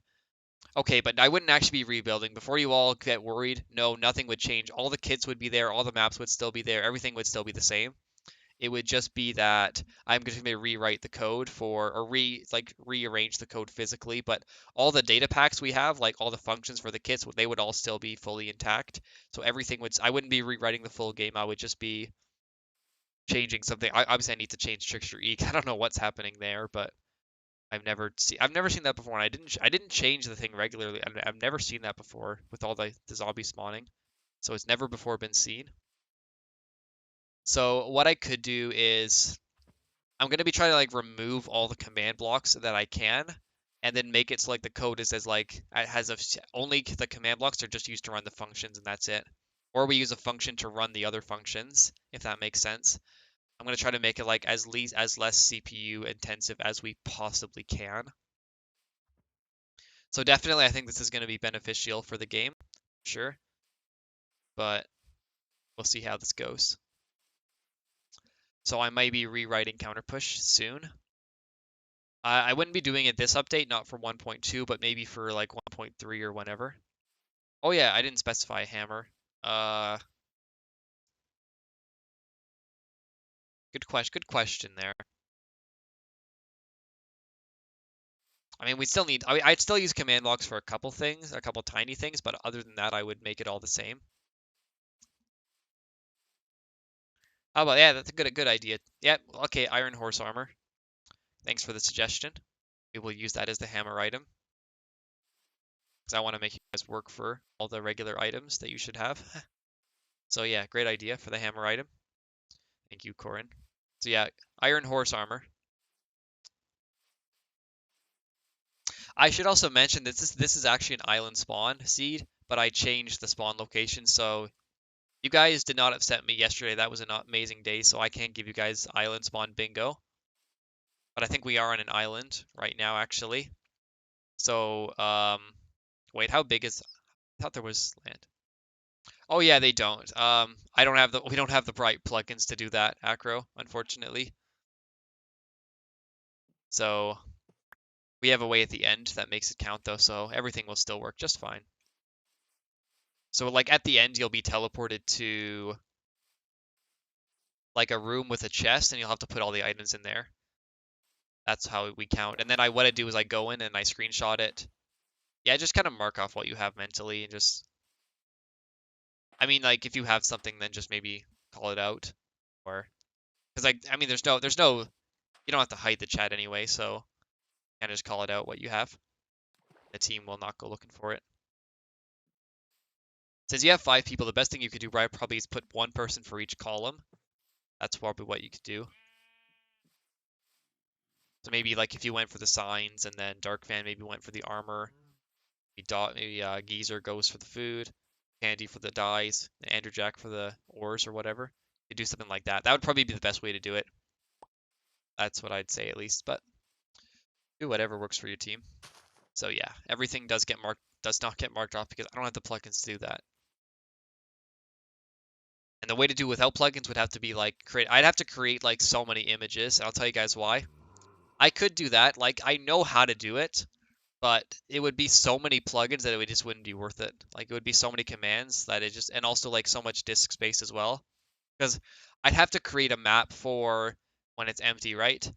Okay, but I wouldn't actually be rebuilding. Before you all get worried, no, nothing would change. All the kits would be there. All the maps would still be there. Everything would still be the same. it would just be that I'm going to rewrite the code for, or rearrange the code physically, but all the data packs we have, like all the functions for the kits, they would all still be fully intact. So everything would, I wouldn't be rewriting the full game. I would just be changing something. Obviously I need to change Trickster Eek. I don't know what's happening there, but I've never seen that before, and I didn't change the thing regularly. I've never seen that before with all the zombie spawning, so it's never before been seen. So what I could do is I'm gonna be trying to like remove all the command blocks that I can, and then make it so like the code is as like it has only the command blocks are just used to run the functions, and that's it. Or we use a function to run the other functions, if that makes sense. I'm gonna try to make it like as less CPU intensive as we possibly can. So definitely, I think this is going to be beneficial for the game, sure, but we'll see how this goes. So I might be rewriting Counterpush soon. I wouldn't be doing it this update, not for 1.2, but maybe for like 1.3 or whenever. Oh yeah, I didn't specify a hammer. Uh, good question there. I mean, we still need. I'd still use command blocks for a couple things, a couple tiny things, but other than that, I would make it all the same. How about, yeah, that's a good idea. Yep, okay, iron horse armor. Thanks for the suggestion. We will use that as the hammer item, because I want to make you guys work for all the regular items that you should have. So yeah, great idea for the hammer item. Thank you, Corin. So yeah, iron horse armor. I should also mention that this is actually an island spawn seed, but I changed the spawn location, so you guys did not upset me yesterday. That was an amazing day, so I can't give you guys island spawn bingo. But I think we are on an island right now, actually. So, wait, how big is... I thought there was land. Oh yeah, they don't. I don't have we don't have the right plugins to do that, Acro, unfortunately. So we have a way at the end that makes it count though, so everything will still work just fine. So like at the end, you'll be teleported to like a room with a chest, and you'll have to put all the items in there. That's how we count. And then what I do is I go in and I screenshot it. Yeah, just kind of mark off what you have mentally and just. I mean, like if you have something, then just maybe call it out, or because I mean, there's no, you don't have to hide the chat anyway, so kind of just call it out what you have. The team will not go looking for it. Says you have 5 people. The best thing you could do, right, probably is put one person for each column. That's probably what you could do. So maybe like if you went for the signs, and then Dark Fan maybe went for the armor. Maybe Geezer goes for the food, Candy for the dyes, and Andrew Jack for the ores or whatever. You do something like that. That would probably be the best way to do it. That's what I'd say at least. But do whatever works for your team. So yeah, everything does not get marked off because I don't have the plugins to do that. And the way to do without plugins would have to be like I'd have to create like so many images, and I'll tell you guys why. I could do that. Like I know how to do it, but it would be so many plugins that it just wouldn't be worth it. Like it would be so many commands that it just, and also like so much disk space as well. Because I'd have to create a map for when it's empty, right?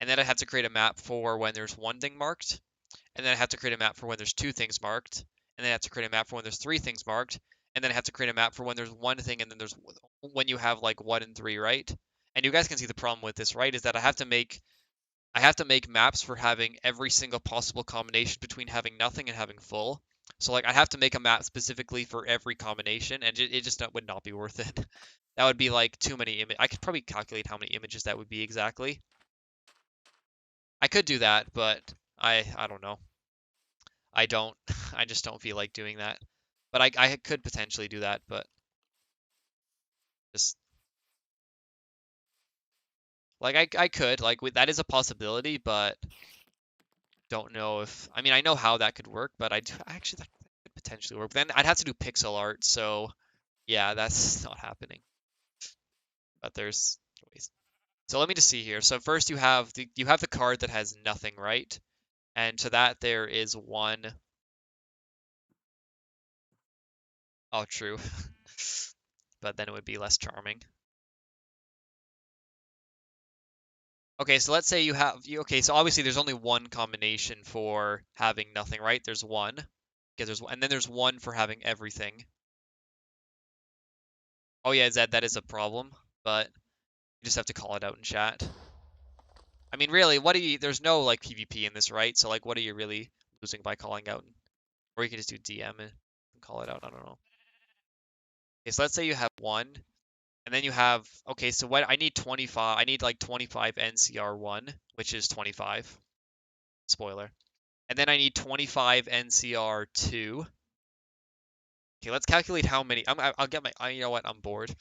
And then I'd have to create a map for when there's one thing marked. And then I have to create a map for when there's 2 things marked. And then I have to create a map for when there's 3 things marked. And then I have to create a map for when there's one thing, and then there's when you have like 1 and 3, right? And you guys can see the problem with this, right? Is that I have to make maps for having every single possible combination between having nothing and having full. So like I have to make a map specifically for every combination, and it just would not be worth it. That would be like too many images. I could probably calculate how many images that would be exactly. I could do that, but I don't know. I don't. I just don't feel like doing that. But I could potentially do that, but just like I could like that is a possibility, but don't know if, I mean, I know how that could work, but actually that could potentially work. Then I'd have to do pixel art, so yeah, that's not happening. But there's ways. So let me just see here. So first you have the card that has nothing, right? And to that there is one. Oh, true. But then it would be less charming. Okay, so let's say you have okay, so obviously there's only one combination for having nothing, right? There's one. Because and then there's one for having everything. Oh yeah, Zed, that is a problem, but you just have to call it out in chat. I mean, really, what do you? There's no like PvP in this, right? So like, what are you really losing by calling out? Or you can just do DM and call it out. I don't know. Okay, so let's say you have one, and then you have okay. So what? I need 25. I need like 25 NCR1, which is 25. Spoiler. And then I need 25 NCR2. Okay, let's calculate how many. I'll get my. You know what? I'm bored.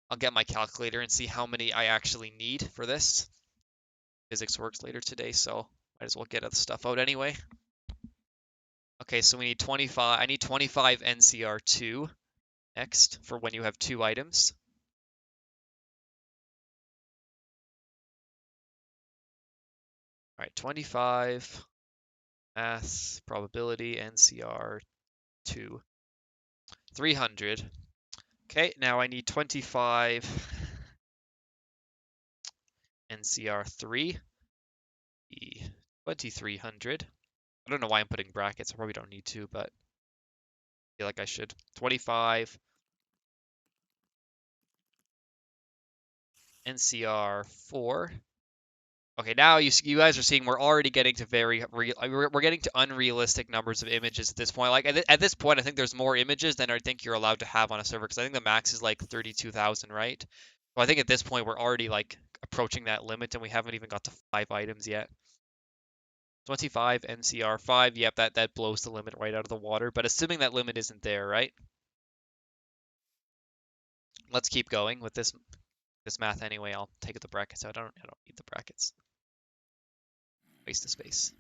I'll get my calculator and see how many I actually need for this. Physics works later today, so might as well get the stuff out anyway. Okay, so we need 25. I need 25 NCR2 next for when you have two items. All right, 25 math probability NCR2 300. Okay, now I need 25 NCR3 2300. I don't know why I'm putting brackets. I probably don't need to, but I feel like I should. 25 NCR4. Okay, now you guys are seeing we're already getting to we're getting to unrealistic numbers of images at this point. Like at this point, I think there's more images than I think you're allowed to have on a server because I think the max is like 32,000, right? So I think at this point we're already like approaching that limit and we haven't even got to 5 items yet. 25 NCR5, yep, that blows the limit right out of the water. But assuming that limit isn't there, right? Let's keep going with this math anyway. I'll take the brackets out. I don't need the brackets. Waste of space.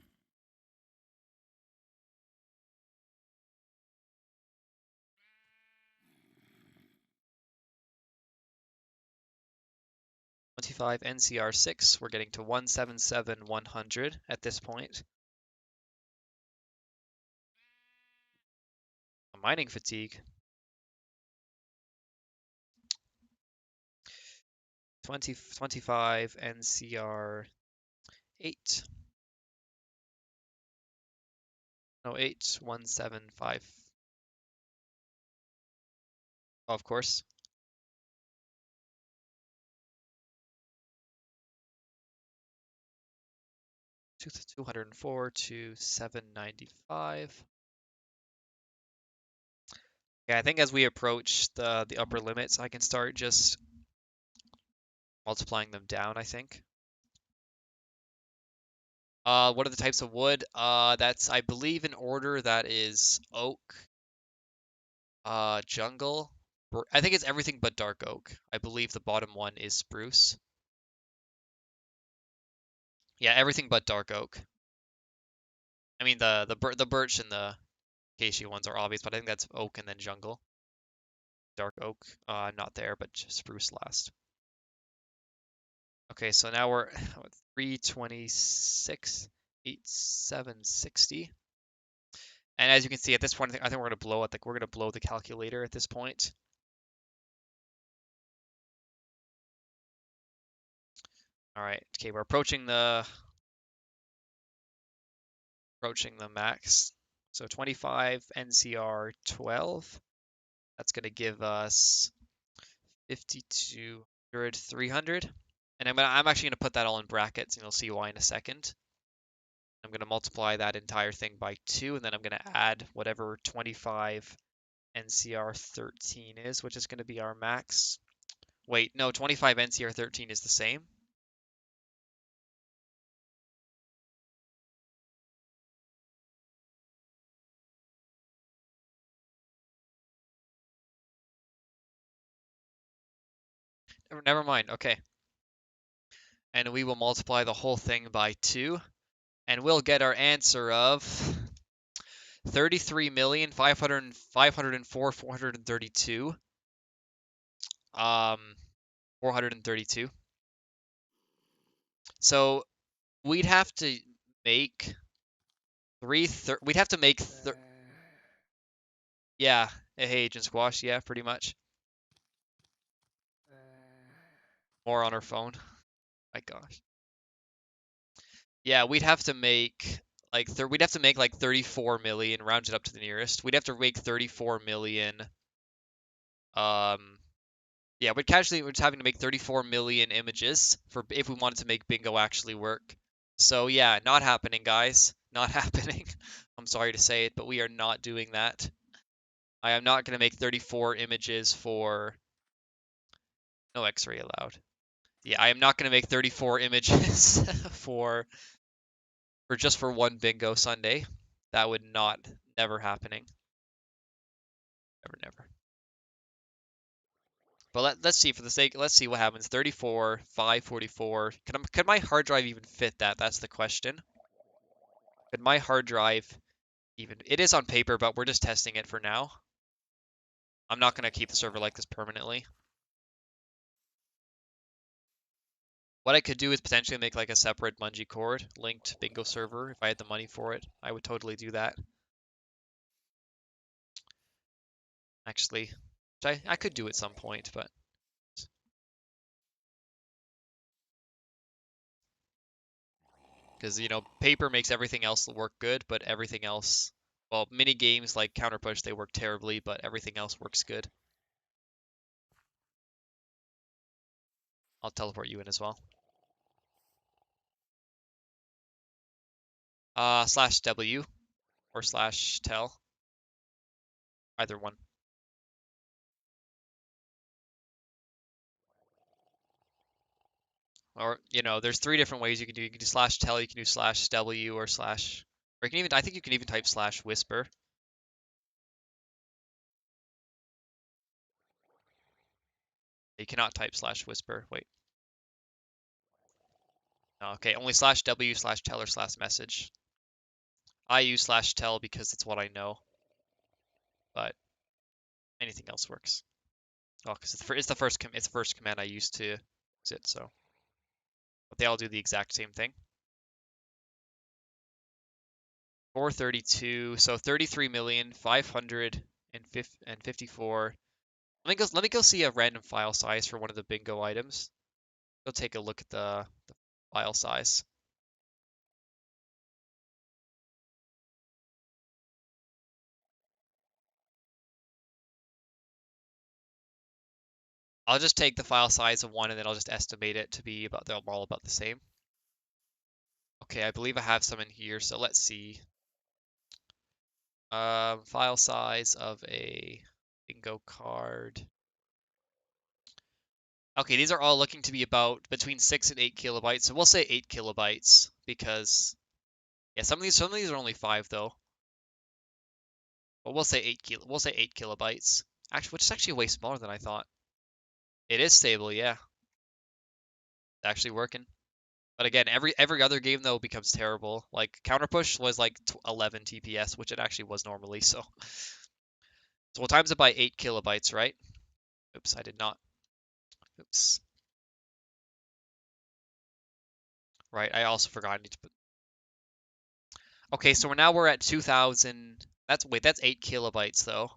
25 NCR6, we're getting to 177 100 at this point. Mining fatigue. 25 NCR8. No, 8 175. Oh, of course. 204 to 795. Yeah, I think as we approach the upper limits, I can start just multiplying them down, I think. What are the types of wood? That's, I believe in order, that is oak, jungle. I think it's everything but dark oak. I believe the bottom one is spruce. Yeah, everything but dark oak. I mean the birch and the acacia ones are obvious, but I think that's oak and then jungle. Dark oak, not there, but spruce last. Okay, so now we're 326, 8760. And as you can see at this point, I think we're gonna blow the calculator at this point. All right, okay, we're approaching the max. So 25 NCR 12. That's gonna give us 5200, 300. And I'm actually gonna put that all in brackets, and you'll see why in a second. I'm gonna multiply that entire thing by 2, and then I'm gonna add whatever 25 NCR 13 is, which is gonna be our max. Wait, no, 25 NCR 13 is the same. Never mind. Okay. And we will multiply the whole thing by 2, and we'll get our answer of 33,504,432. 432. So we'd have to make we'd have to make yeah, hey Agent Squash, yeah, pretty much. More on our phone. My gosh. Yeah, we'd have to make like 34 million, round it up to the nearest. We'd have to make 34 million. Um, yeah, we're just having to make 34 million images for if we wanted to make bingo actually work. So yeah, not happening, guys. Not happening. I'm sorry to say it, but we are not doing that. I am not going to make 34 images for no X-ray allowed. Yeah, I am not going to make 34 images for just for one bingo Sunday. That would not never happening. Never, never. But let's see for the sake. Let's see what happens. 34, 544. Could my hard drive even fit that? That's the question. Could my hard drive even? It is on paper, but we're just testing it for now. I'm not gonna keep the server like this permanently. What I could do is potentially make like a separate bungee cord linked bingo server if I had the money for it. I would totally do that. Actually, which I could do at some point, but because paper makes everything else work good, but everything else, well, mini games like Counter Push, they work terribly, but everything else works good. I'll teleport you in as well. /W or /tel, either one. Or there's three different ways you can do. You can do /tel, you can do /W, or slash, or you can even, I think you can even type /whisper. You cannot type /whisper. Wait. No, okay, only /W, /tel, or /message. I use /tel because it's what I know, but anything else works. Oh, because it's the first command I used to use it, so. But they all do the exact same thing. 432, so 33,554. Let me go see a random file size for one of the bingo items. Go take a look at the file size. I'll just take the file size of one and then I'll just estimate it to be about they're all about the same. Okay, I believe I have some in here, so let's see. File size of a bingo card. Okay, these are all looking to be about between 6 and 8 kilobytes, so we'll say 8 kilobytes because yeah, some of these are only 5 though. But we'll say 8 kilobytes. Actually, which is actually way smaller than I thought. It is stable, yeah. It's actually working. But again, every other game though becomes terrible. Like Counter Push was like 11 TPS, which it actually was normally, so we'll times it by 8 kilobytes, right? Oops, I did not. Oops. Right, I also forgot I need to put. Okay, so we're at 2000. That's 8 kilobytes though.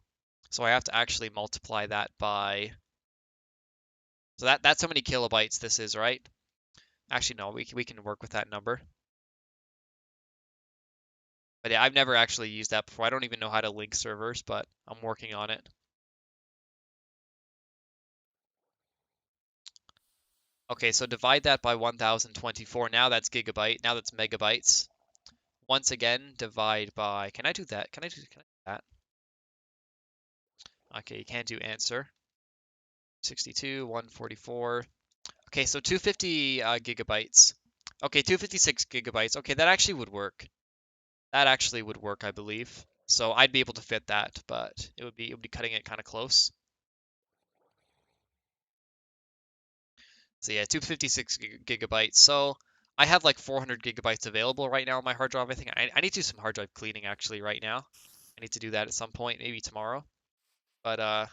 So I have to actually multiply that by. So that's how many kilobytes this is, right? Actually, no, we can work with that number. But yeah, I've never actually used that before. I don't even know how to link servers, but I'm working on it. Okay, so divide that by 1024. Now that's gigabyte. Now that's megabytes. Once again, divide by. Can I do that? Can I do that? Okay, you can't do answer. 62, 144. Okay, so 250 gigabytes. Okay, 256 gigabytes. Okay, that actually would work. That actually would work, I believe. So I'd be able to fit that, but it would be cutting it kind of close. So yeah, 256 gigabytes. So I have like 400 gigabytes available right now on my hard drive. I think I need to do some hard drive cleaning actually right now. I need to do that at some point, maybe tomorrow. But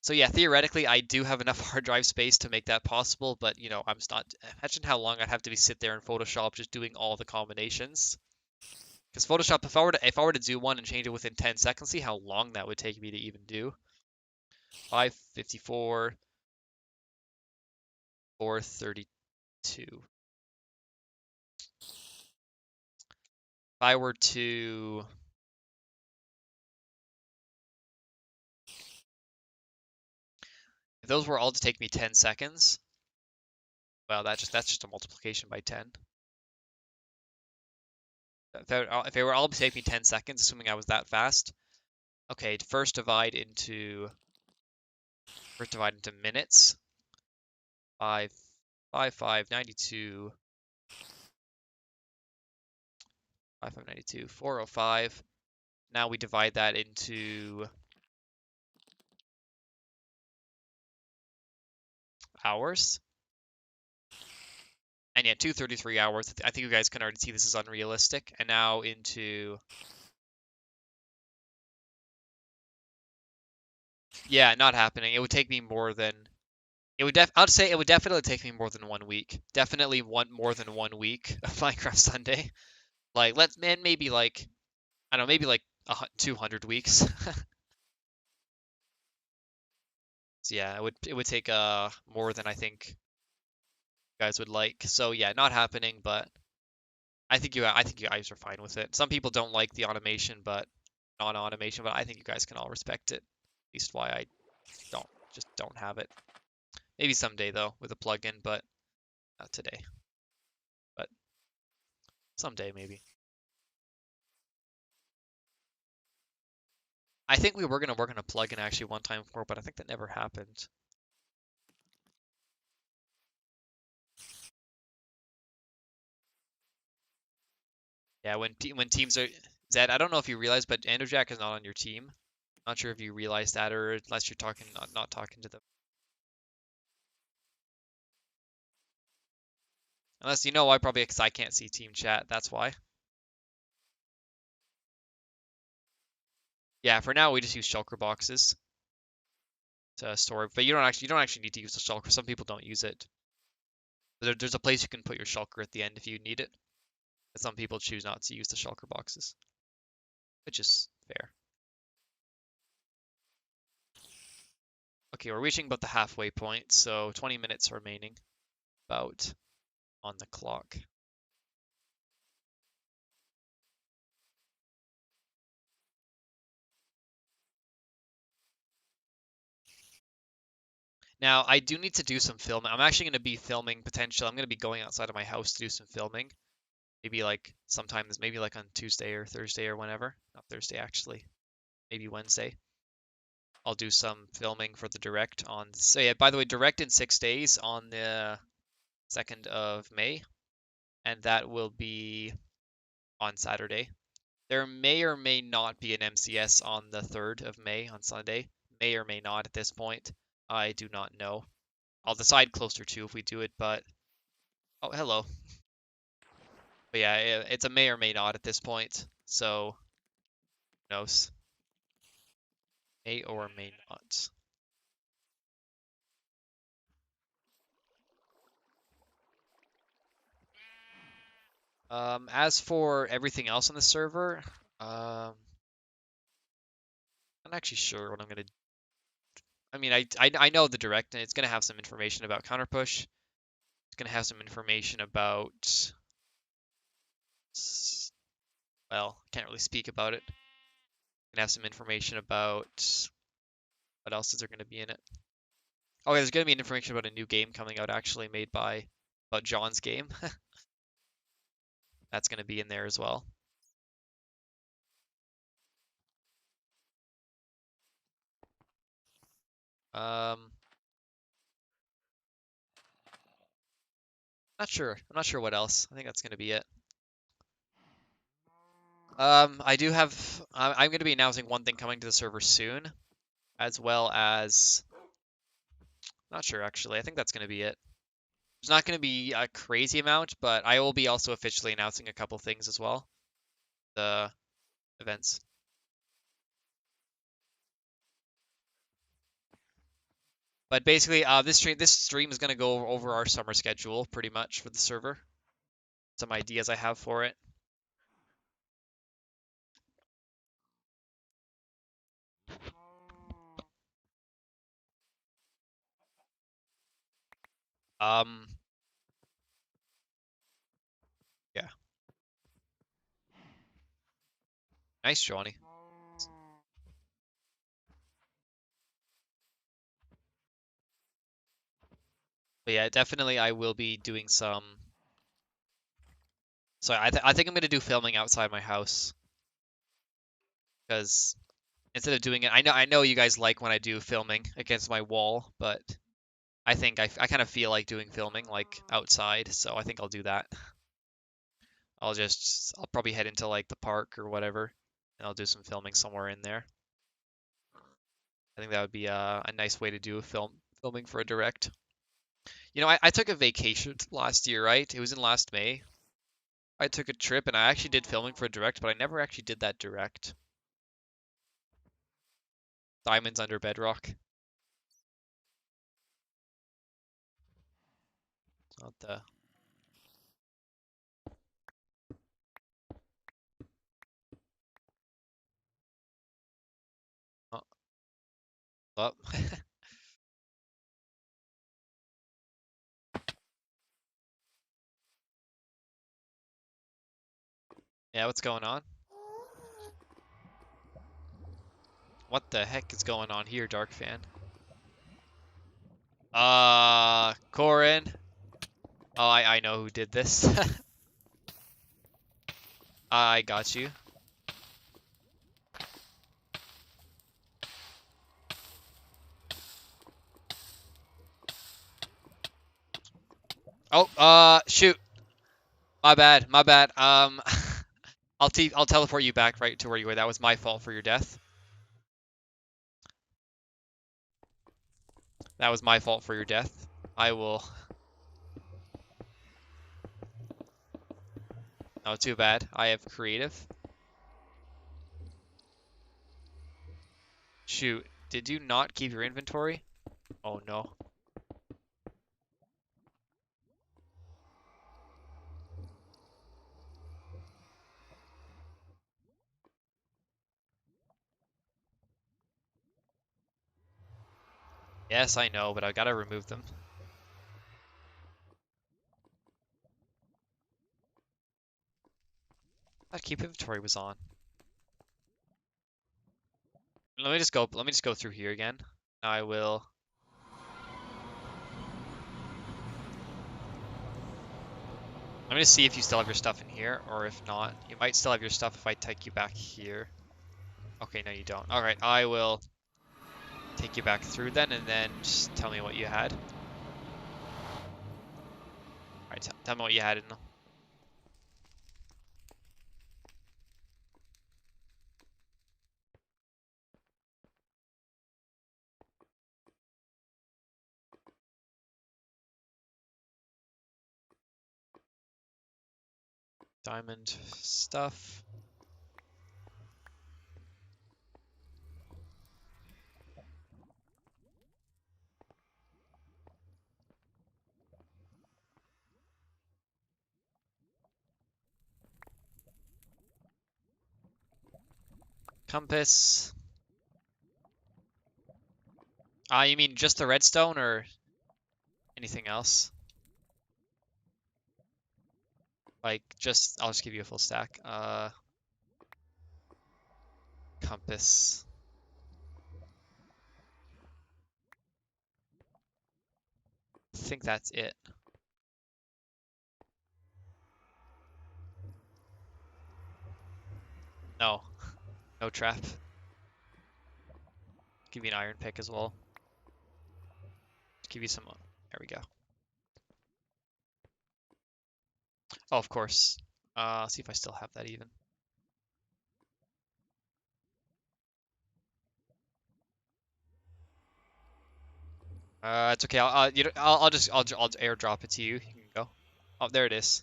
so yeah, theoretically I do have enough hard drive space to make that possible, but I'm just not. Imagine how long I'd have to be sit there in Photoshop just doing all the combinations. Because Photoshop, if I were to do one and change it within 10 seconds, see how long that would take me to even do. 554, 432. I were to... If those were all to take me 10 seconds, well, that's just a multiplication by 10. If they were all to take me 10 seconds, assuming I was that fast, okay, first divide into minutes. 5, 5, 5, 92, 5, 5, 92, 405. Now we divide that into hours. And yeah, 233 hours. I think you guys can already see this is unrealistic. And now into... Yeah, not happening. It would take me more than... I'd say it would definitely take me more than 1 week. Definitely more than 1 week of Minecraft Sunday. Like, maybe like, I don't know, maybe like 200 weeks. So yeah, it would take more than I think you guys would like. So yeah, not happening, but I think you guys are fine with it. Some people don't like the automation, but non-automation, but I think you guys can all respect it. At least why I don't have it. Maybe someday though with a plugin, but not today. But someday maybe. I think we were gonna work on a plugin actually one time before, but I think that never happened. Yeah, when teams are Zed, I don't know if you realize, but Andrewjack is not on your team. Not sure if you realize that, or unless you're talking not talking to them. Unless you know why, probably because I can't see team chat. That's why. Yeah, for now we just use shulker boxes to store, but you don't actually need to use the shulker. Some people don't use it. There's a place you can put your shulker at the end if you need it. But some people choose not to use the shulker boxes, which is fair. Okay, we're reaching about the halfway point, so 20 minutes remaining, about on the clock. Now, I do need to do some filming. I'm actually going to be filming potentially. I'm going to be going outside of my house to do some filming. Maybe like sometimes, maybe like on Tuesday or Thursday or whenever. Not Thursday, actually. Maybe Wednesday. I'll do some filming for the direct on... So yeah, by the way, direct in 6 days on the 2nd of May. And that will be on Saturday. There may or may not be an MCS on the 3rd of May on Sunday. May or may not at this point. I do not know. I'll decide closer to if we do it, but... Oh, hello. But yeah, it's a may or may not at this point, so who knows? May or may not. As for everything else on the server, I'm not actually sure what I'm gonna. I mean, I know the direct, and it's gonna have some information about counterpush. It's gonna have some information about. Well, can't really speak about it. Gonna have some information about what else is there gonna be in it? Oh, yeah, there's gonna be information about a new game coming out, actually made by about John's game. That's gonna be in there as well. Um, Not sure. I'm not sure what else. I think that's gonna be it. I do have. I'm gonna be announcing one thing coming to the server soon, as well as. Not sure actually. I think that's gonna be it. There's not gonna be a crazy amount, but I will be also officially announcing a couple things as well. The events. But basically, this stream is gonna go over our summer schedule pretty much for the server. Some ideas I have for it. Um, yeah. Nice, Johnny. But yeah, definitely I will be doing some. So I think I'm gonna do filming outside my house because instead of doing it, I know you guys like when I do filming against my wall, but I think I kind of feel like doing filming like outside, so I think I'll do that. I'll probably head into like the park or whatever, and I'll do some filming somewhere in there. I think that would be a nice way to do a filming for a direct. You know, I took a vacation last year, right? It was in last May. I took a trip and I actually did filming for a direct, but I never actually did that direct. Diamonds under bedrock. Not the. Oh, oh. Yeah, what's going on? What the heck is going on here, Dark Fan? Corin. Oh, I know who did this. I got you. Oh, shoot. My bad, my bad. I'll teleport you back right to where you were. That was my fault for your death. That was my fault for your death. I will. Oh, too bad. I have creative. Shoot. Did you not keep your inventory? Oh no. Yes, I know, but I gotta remove them. That keep inventory was on. Let me just go through here again. I will. I'm gonna see if you still have your stuff in here, or if not. You might still have your stuff if I take you back here. Okay, no you don't. Alright, I will take you back through then, and then just tell me what you had. Alright, tell me what you had in them. Diamond stuff. Compass. You mean just the redstone or anything else? Like, I'll just give you a full stack. Compass. I think that's it. No, no trap. Give you an iron pick as well. Give you some. There we go. Oh, of course. See if I still have that even. It's okay. I'll airdrop it to you. You can go. Oh, there it is.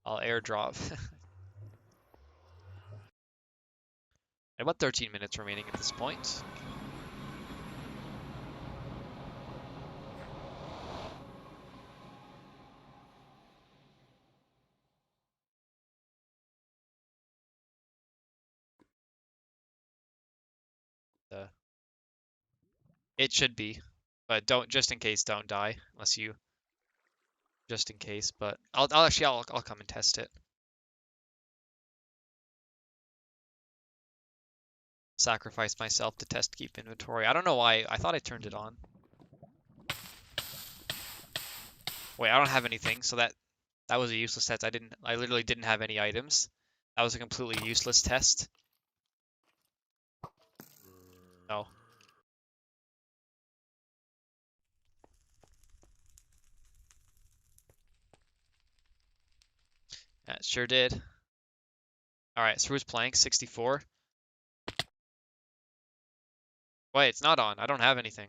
I'll airdrop. About 13 minutes remaining at this point. Uh, it should be, but just in case, don't die unless you just in case, but I'll come and test it. Sacrifice myself to test keep inventory. I don't know why. I thought I turned it on. Wait, I don't have anything, so that was a useless test. I literally didn't have any items. That was a completely useless test. No. Yeah, it sure did. Alright, so who's playing? 64? Wait, it's not on. I don't have anything.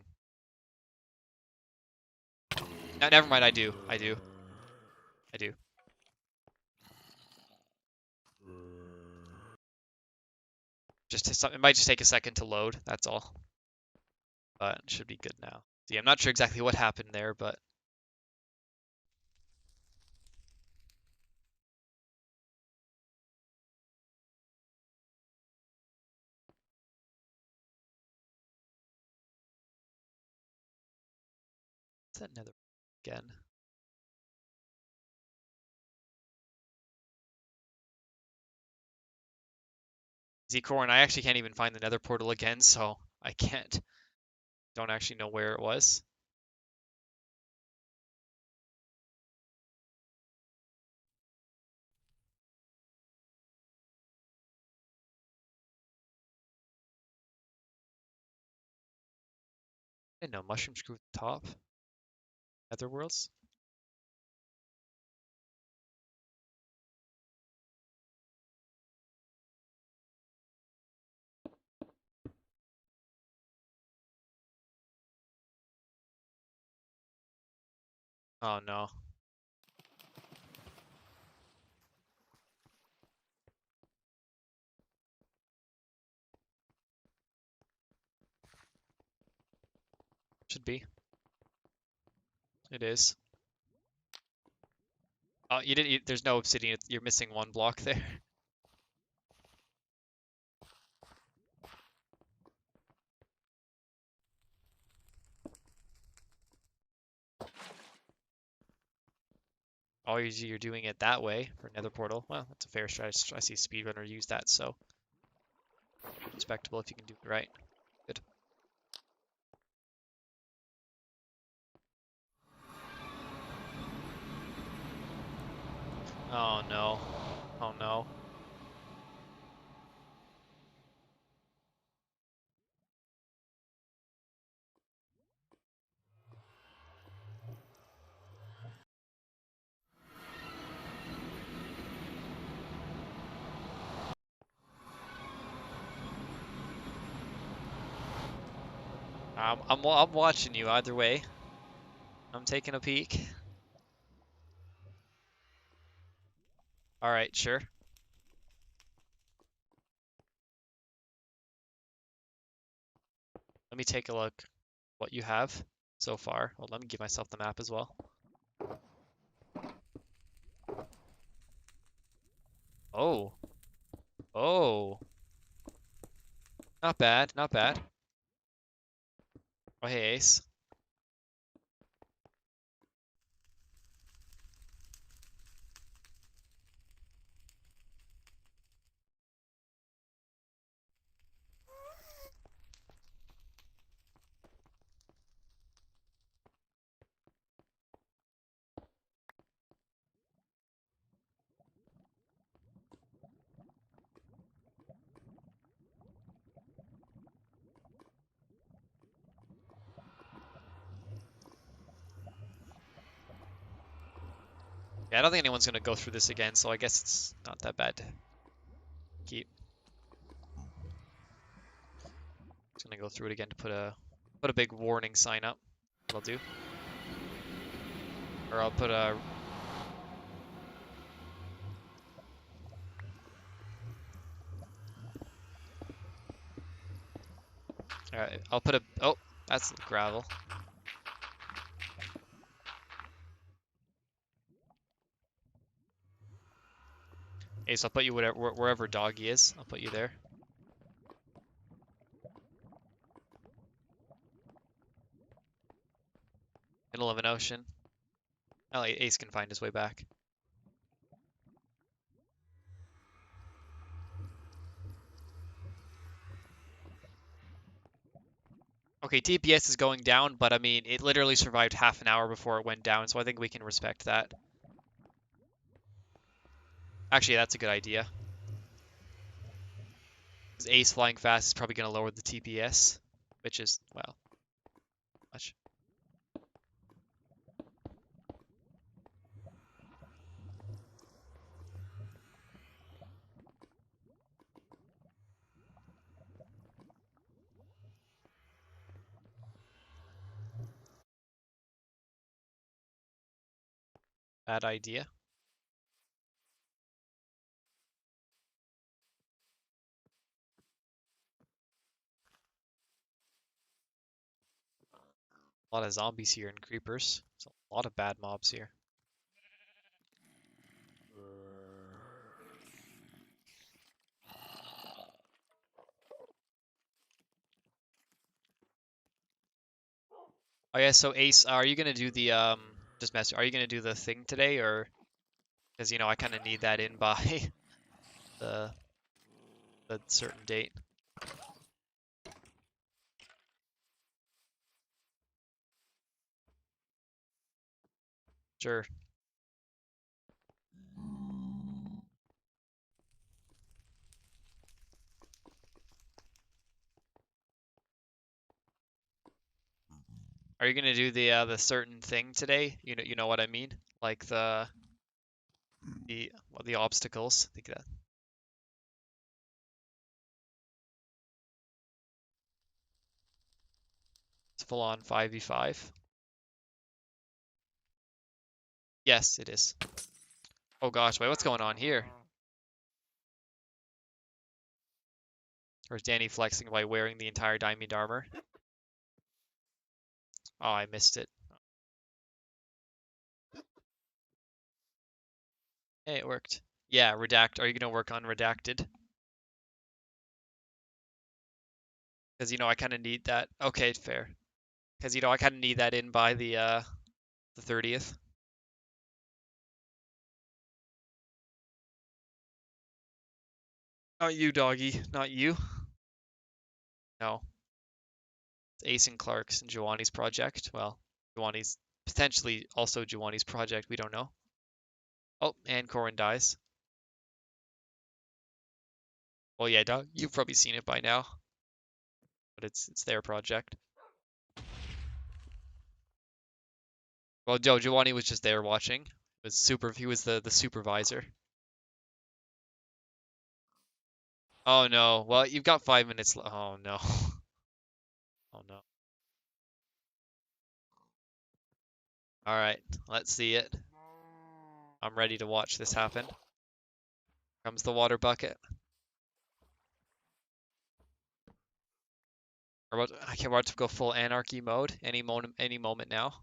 No, never mind, I do. I do. I do. It might just take a second to load, that's all. But it should be good now. See, I'm not sure exactly what happened there, but it's that nether again. Z-Corn, I actually can't even find the nether portal again, so I don't actually know where it was. I didn't know mushrooms grew at the top. Netherworlds? Oh no. Should be. It is. Oh, there's no obsidian. You're missing one block there. Oh, you're doing it that way for nether portal. Well, that's a fair strategy. I see speedrunner use that, so respectable if you can do it right. Good. Oh no. Oh no. I'm watching you either way. I'm taking a peek. All right, sure. Let me take a look what you have so far. Well, let me give myself the map as well. Oh. Oh. Not bad, not bad. Oh, hey, Ace. Yeah, I don't think anyone's gonna go through this again, so I guess it's not that bad to keep. Just gonna go through it again to put a big warning sign up. That'll do. Or I'll put a Alright, I'll put a oh, that's gravel. Ace, I'll put you wherever doggy is. I'll put you there. Middle of an ocean. Oh, Ace can find his way back. Okay, TPS is going down, but I mean, it literally survived half an hour before it went down, so I think we can respect that. Actually, that's a good idea. Because Ace flying fast is probably going to lower the TPS, which is, well, much. Bad idea. A lot of zombies here and creepers. There's a lot of bad mobs here. Oh yeah, so Ace, are you gonna do the just mess? Are you gonna do the thing today, or because I kind of need that in by the certain date? Sure. Are you gonna do the certain thing today? You know what I mean? Like the obstacles. I think that it's full on 5v5. Yes, it is. Oh gosh, wait, what's going on here? Or is Danny flexing by wearing the entire diamond armor? Oh, I missed it. Hey, it worked. Yeah, redact. Are you gonna work on redacted? Because I kind of need that. Okay, fair. Because I kind of need that in by the 30th. Not you, doggy. Not you. No. It's Ace and Clark's and Giovanni's project. Well, Giovanni's potentially also Giovanni's project. We don't know. Oh, and Corin dies. Well, yeah, dog. You've probably seen it by now, but it's their project. Well, Joe Giovanni was just there watching. He was the supervisor. Oh no. Well, you've got 5 minutes. Oh no. Oh no. All right, let's see it. I'm ready to watch this happen. Comes the water bucket. I can't wait to go full anarchy mode any moment now.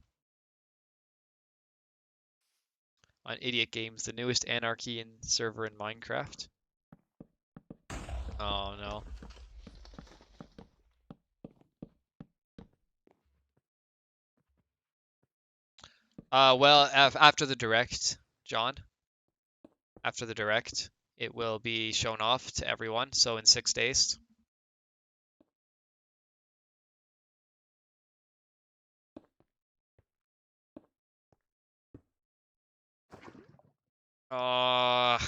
On Idiot Games, the newest anarchy server in Minecraft. Oh no. Well, after the direct, John, after the direct, it will be shown off to everyone. So in 6 days. Uh,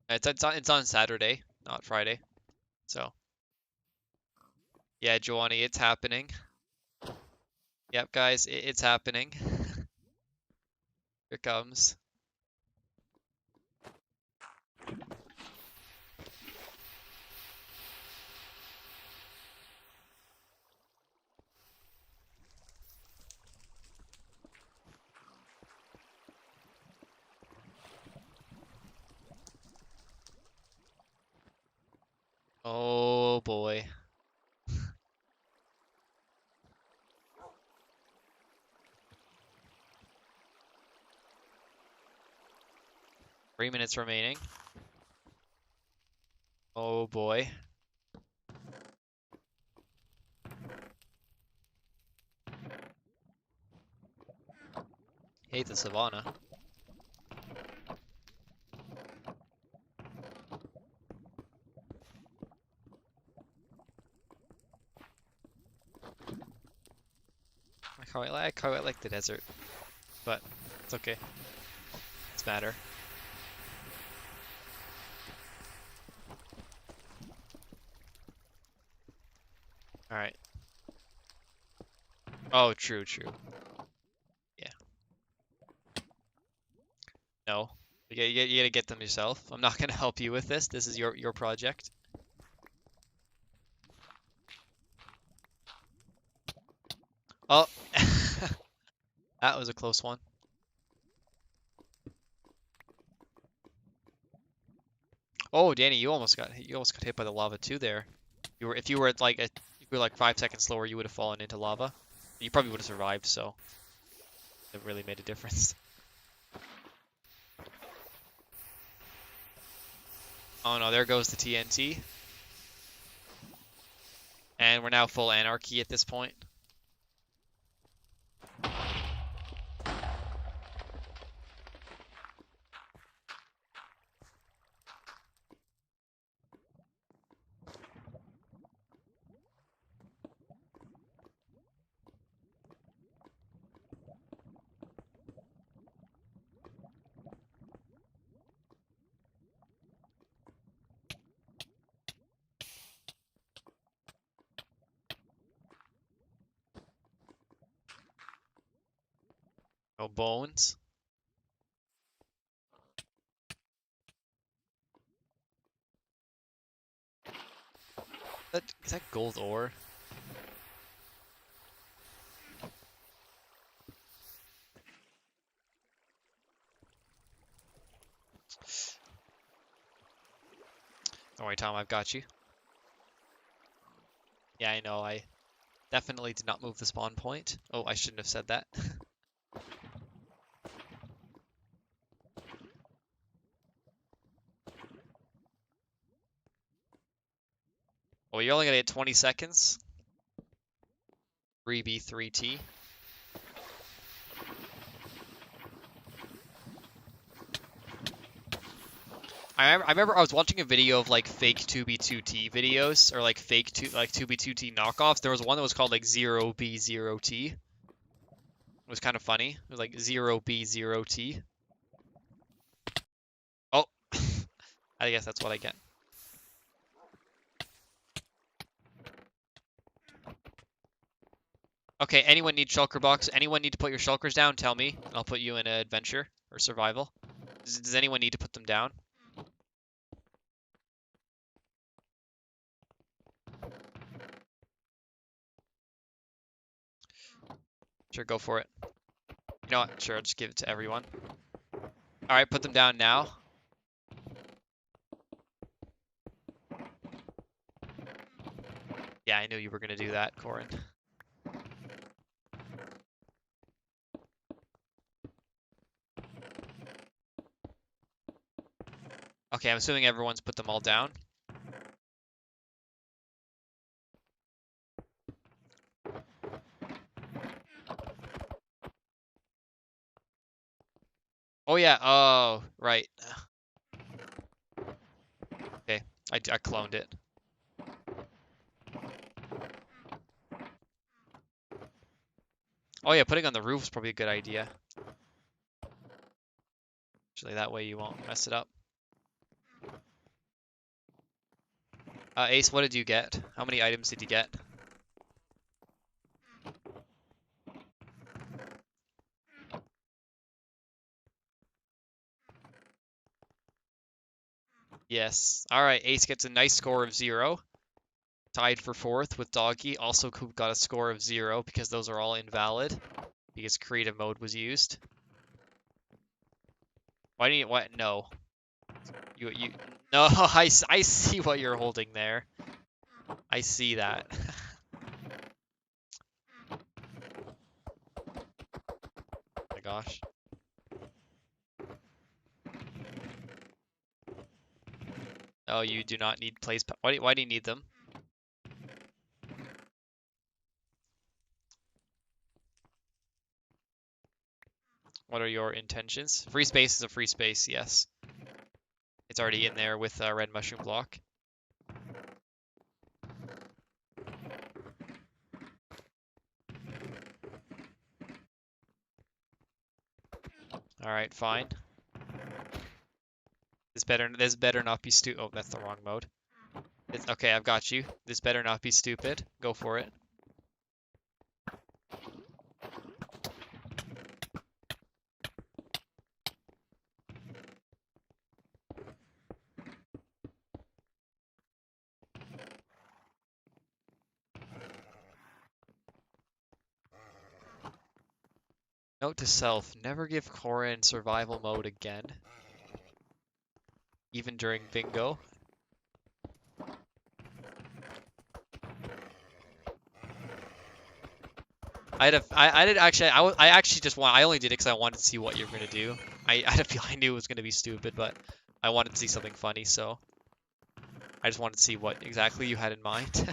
it's on Saturday, not Friday. So yeah, Giovanni, it's happening. Yep, guys, it's happening. Here it comes. Oh boy. 3 minutes remaining. Oh boy. Hate the savannah. I quite like the desert, but it's okay. It's matter. All right. Oh, true. Yeah. No. You gotta get them yourself. I'm not gonna help you with this. This is your project. Oh, that was a close one. Oh, Danny, you almost got hit by the lava too there. If you were at like if you were like 5 seconds slower, you would have fallen into lava. You probably would have survived, so it really made a difference. Oh no, there goes the TNT. And we're now full anarchy at this point. No bones. Is that gold ore? Don't worry, Tom, I've got you. Yeah, I know, I definitely did not move the spawn point. Oh, I shouldn't have said that. Oh, you're only gonna get 20 seconds. 3B3T. I remember I was watching a video of like fake 2B2T videos, or like fake 2B2T knockoffs. There was one that was called like 0B0T. It was kind of funny. It was like 0B0T. Oh, I guess that's what I get. Okay, anyone need shulker box? Anyone need to put your shulkers down? Tell me. I'll put you in an adventure or survival. Does anyone need to put them down? Sure, go for it. You know what? Sure, I'll just give it to everyone. Alright, put them down now. Yeah, I knew you were going to do that, Corin. Okay, I'm assuming everyone's put them all down. Oh yeah, oh, right. Okay, I cloned it. Oh yeah, putting on the roof is probably a good idea. Actually, that way you won't mess it up. Ace, what did you get? How many items did you get? Yes. Alright, Ace gets a nice score of 0. Tied for 4th with Doggy. Also got a score of 0 because those are all invalid. Because creative mode was used. Why do you, what? No. You, no, I see what you're holding there. I see that. Oh my gosh. Oh, you do not need place. Why do you need them? What are your intentions? Free space is a free space, yes. It's already in there with a red mushroom block. Alright, fine. This better not be oh, that's the wrong mode. Okay, I've got you. This better not be stupid. Go for it. Note to self, never give Corin survival mode again. Even during bingo. I only did it because I wanted to see what you're gonna do. I had a feeling I knew it was gonna be stupid, but I wanted to see something funny, so I just wanted to see what exactly you had in mind.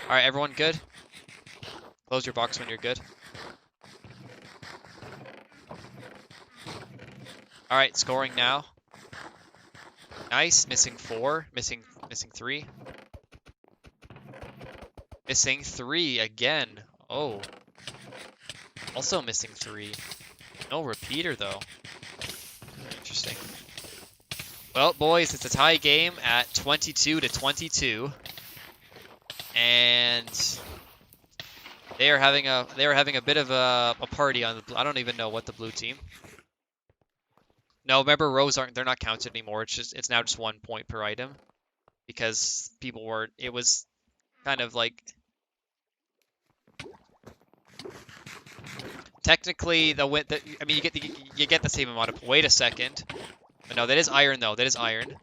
Alright, everyone good? Close your box when you're good. Alright, scoring now. Nice, missing 4, missing 3. Missing 3 again. Oh. Also missing 3. No repeater though. Interesting. Well, boys, it's a tie game at 22-22. And they are having a bit of a party on the I don't even know what the blue team. No, remember rows they're not counted anymore. It's now just 1 point per item because it was kind of like technically I mean you get the same amount of wait a second. But no, that is iron though. That is iron.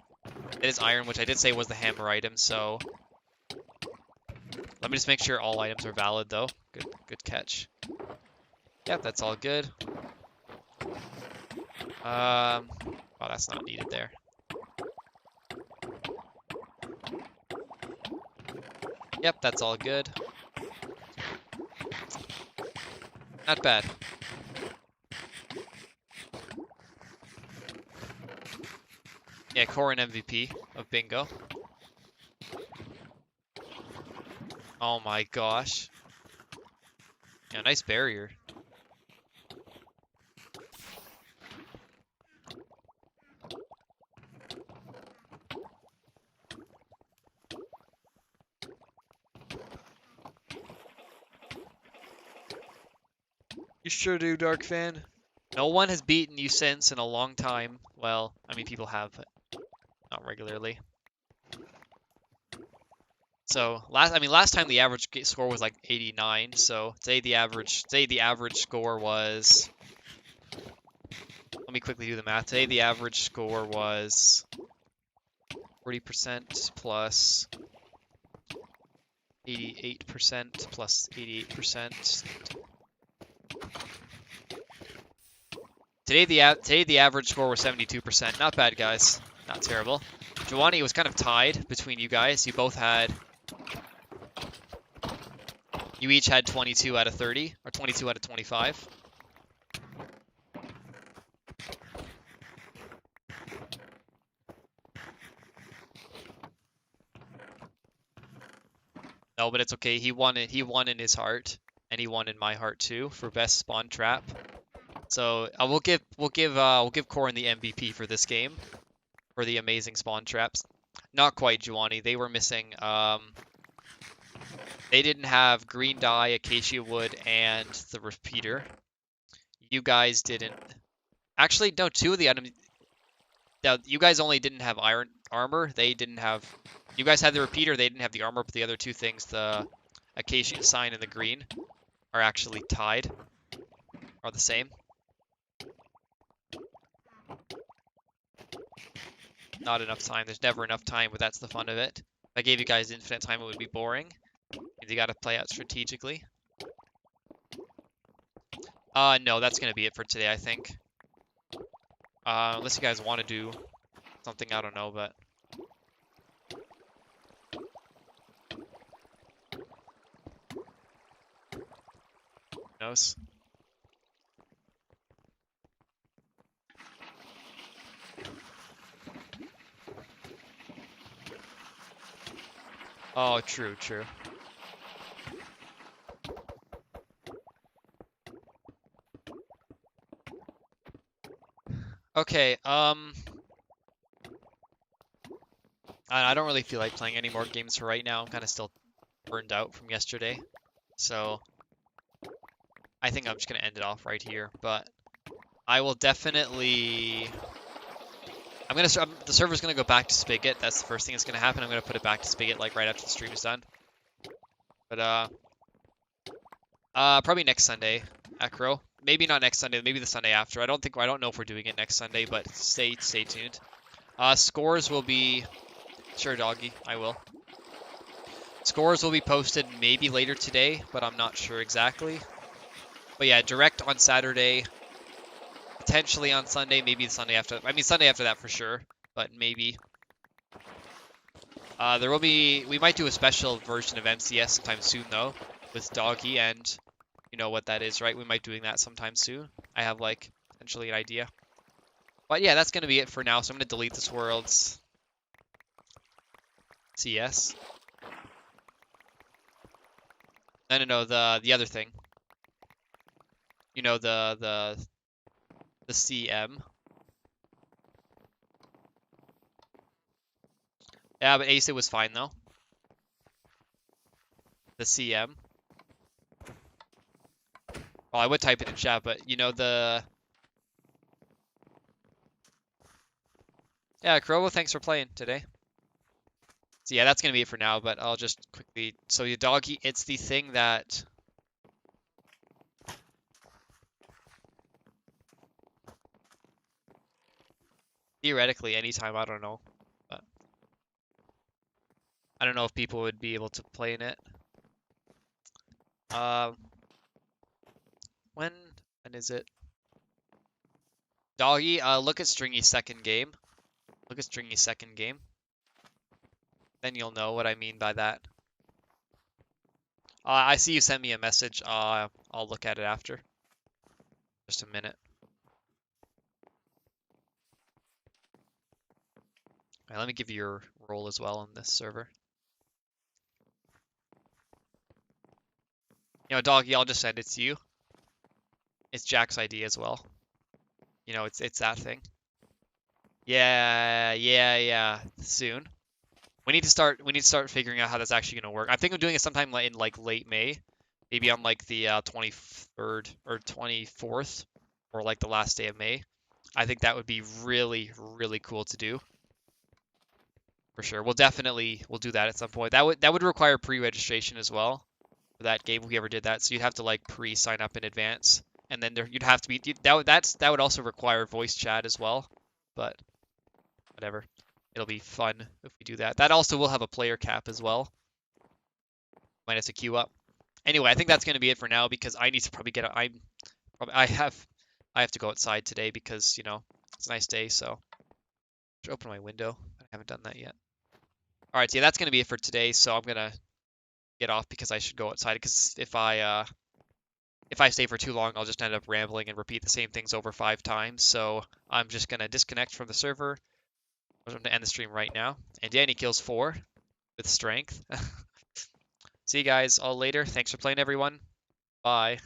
That is iron, which I did say was the hammer item, so let me just make sure all items are valid though. Good catch. Yep, that's all good. Oh, that's not needed there. Yep, that's all good. Not bad. Yeah, Corin MVP of bingo. Oh my gosh. Yeah, nice barrier. You sure do, Dark Fan. No one has beaten you since in a long time. Well, I mean, people have, but not regularly. So last time the average score was like 89. So say the average score was. Let me quickly do the math. Say the average score was 40% plus 88% plus 88%. Today the average score was 72%. Not bad, guys. Not terrible. Giovanni was kind of tied between you guys. You each had 22 out of 30 or 22 out of 25. No, but it's okay. He won it. He won in his heart, and he won in my heart too for best spawn trap. So we'll give Corin the MVP for this game for the amazing spawn traps. Not quite, Giovanni. They were missing. They didn't have green dye, acacia wood, and the repeater. You guys didn't. Actually, no. 2 of the items. Now, you guys only didn't have iron armor. They didn't have. You guys had the repeater. They didn't have the armor, but the other 2 things, the acacia sign and the green, are actually tied. Are the same. Not enough time. There's never enough time, but that's the fun of it. If I gave you guys infinite time, it would be boring. And you got to play out strategically. No, that's gonna be it for today, I think. Unless you guys want to do something, I don't know, but who knows? Oh, true, true. Okay, I don't really feel like playing any more games for right now. I'm kind of still burned out from yesterday. So I think I'm just going to end it off right here. But I will definitely... the server's going to go back to Spigot. That's the first thing that's going to happen. I'm going to put it back to Spigot like right after the stream is done. But probably next Sunday, Acro. Maybe not next Sunday, maybe the Sunday after. I don't know if we're doing it next Sunday, but stay tuned. Scores will be... Sure, doggy, I will. Scores will be posted maybe later today, but I'm not sure exactly. But yeah, direct on Saturday, potentially on Sunday, maybe the Sunday after. I mean, Sunday after that for sure, but maybe. We might do a special version of MCS sometime soon though, with doggy, and you know what that is, right? We might doing that sometime soon. I have like potentially an idea. But yeah, that's gonna be it for now. So I'm gonna delete this world's CS. No, the other thing. You know, the CM. Yeah, but Ace, it was fine though. The CM. Well, I would type it in chat, but you know the... Yeah, Crow, thanks for playing today. So yeah, that's gonna be it for now, but I'll just quickly... So the doggy, it's the thing that... Theoretically, anytime, I don't know. But I don't know if people would be able to play in it. When is it? Doggy, look at Stringy's second game. Look at Stringy's second game. Then you'll know what I mean by that. I see you sent me a message. I'll look at it after. Just a minute. Alright, let me give you your role as well on this server. You know, doggy, I'll just send it to you. It's Jack's ID as well. You know, it's that thing. Yeah. Soon. We need to start figuring out how that's actually gonna work. I think I'm doing it sometime in like late May, maybe on like the 23rd or 24th, or like the last day of May. I think that would be really, really cool to do. For sure. We'll do that at some point. That would require pre-registration as well for that game if we ever did that. So you'd have to like pre-sign up in advance, and then you'd have to be that would also require voice chat as well. But whatever. It'll be fun if we do that. That also will have a player cap as well. Might have to queue up. Anyway, I think that's going to be it for now because I need to probably get I have to go outside today because, you know, it's a nice day, so I should open my window. I haven't done that yet. All right, so yeah, that's going to be it for today. So I'm going to get off because I should go outside because if I stay for too long, I'll just end up rambling and repeat the same things over 5 times. So I'm just going to disconnect from the server. I'm going to end the stream right now. And Danny kills 4 with strength. See you guys all later. Thanks for playing, everyone. Bye.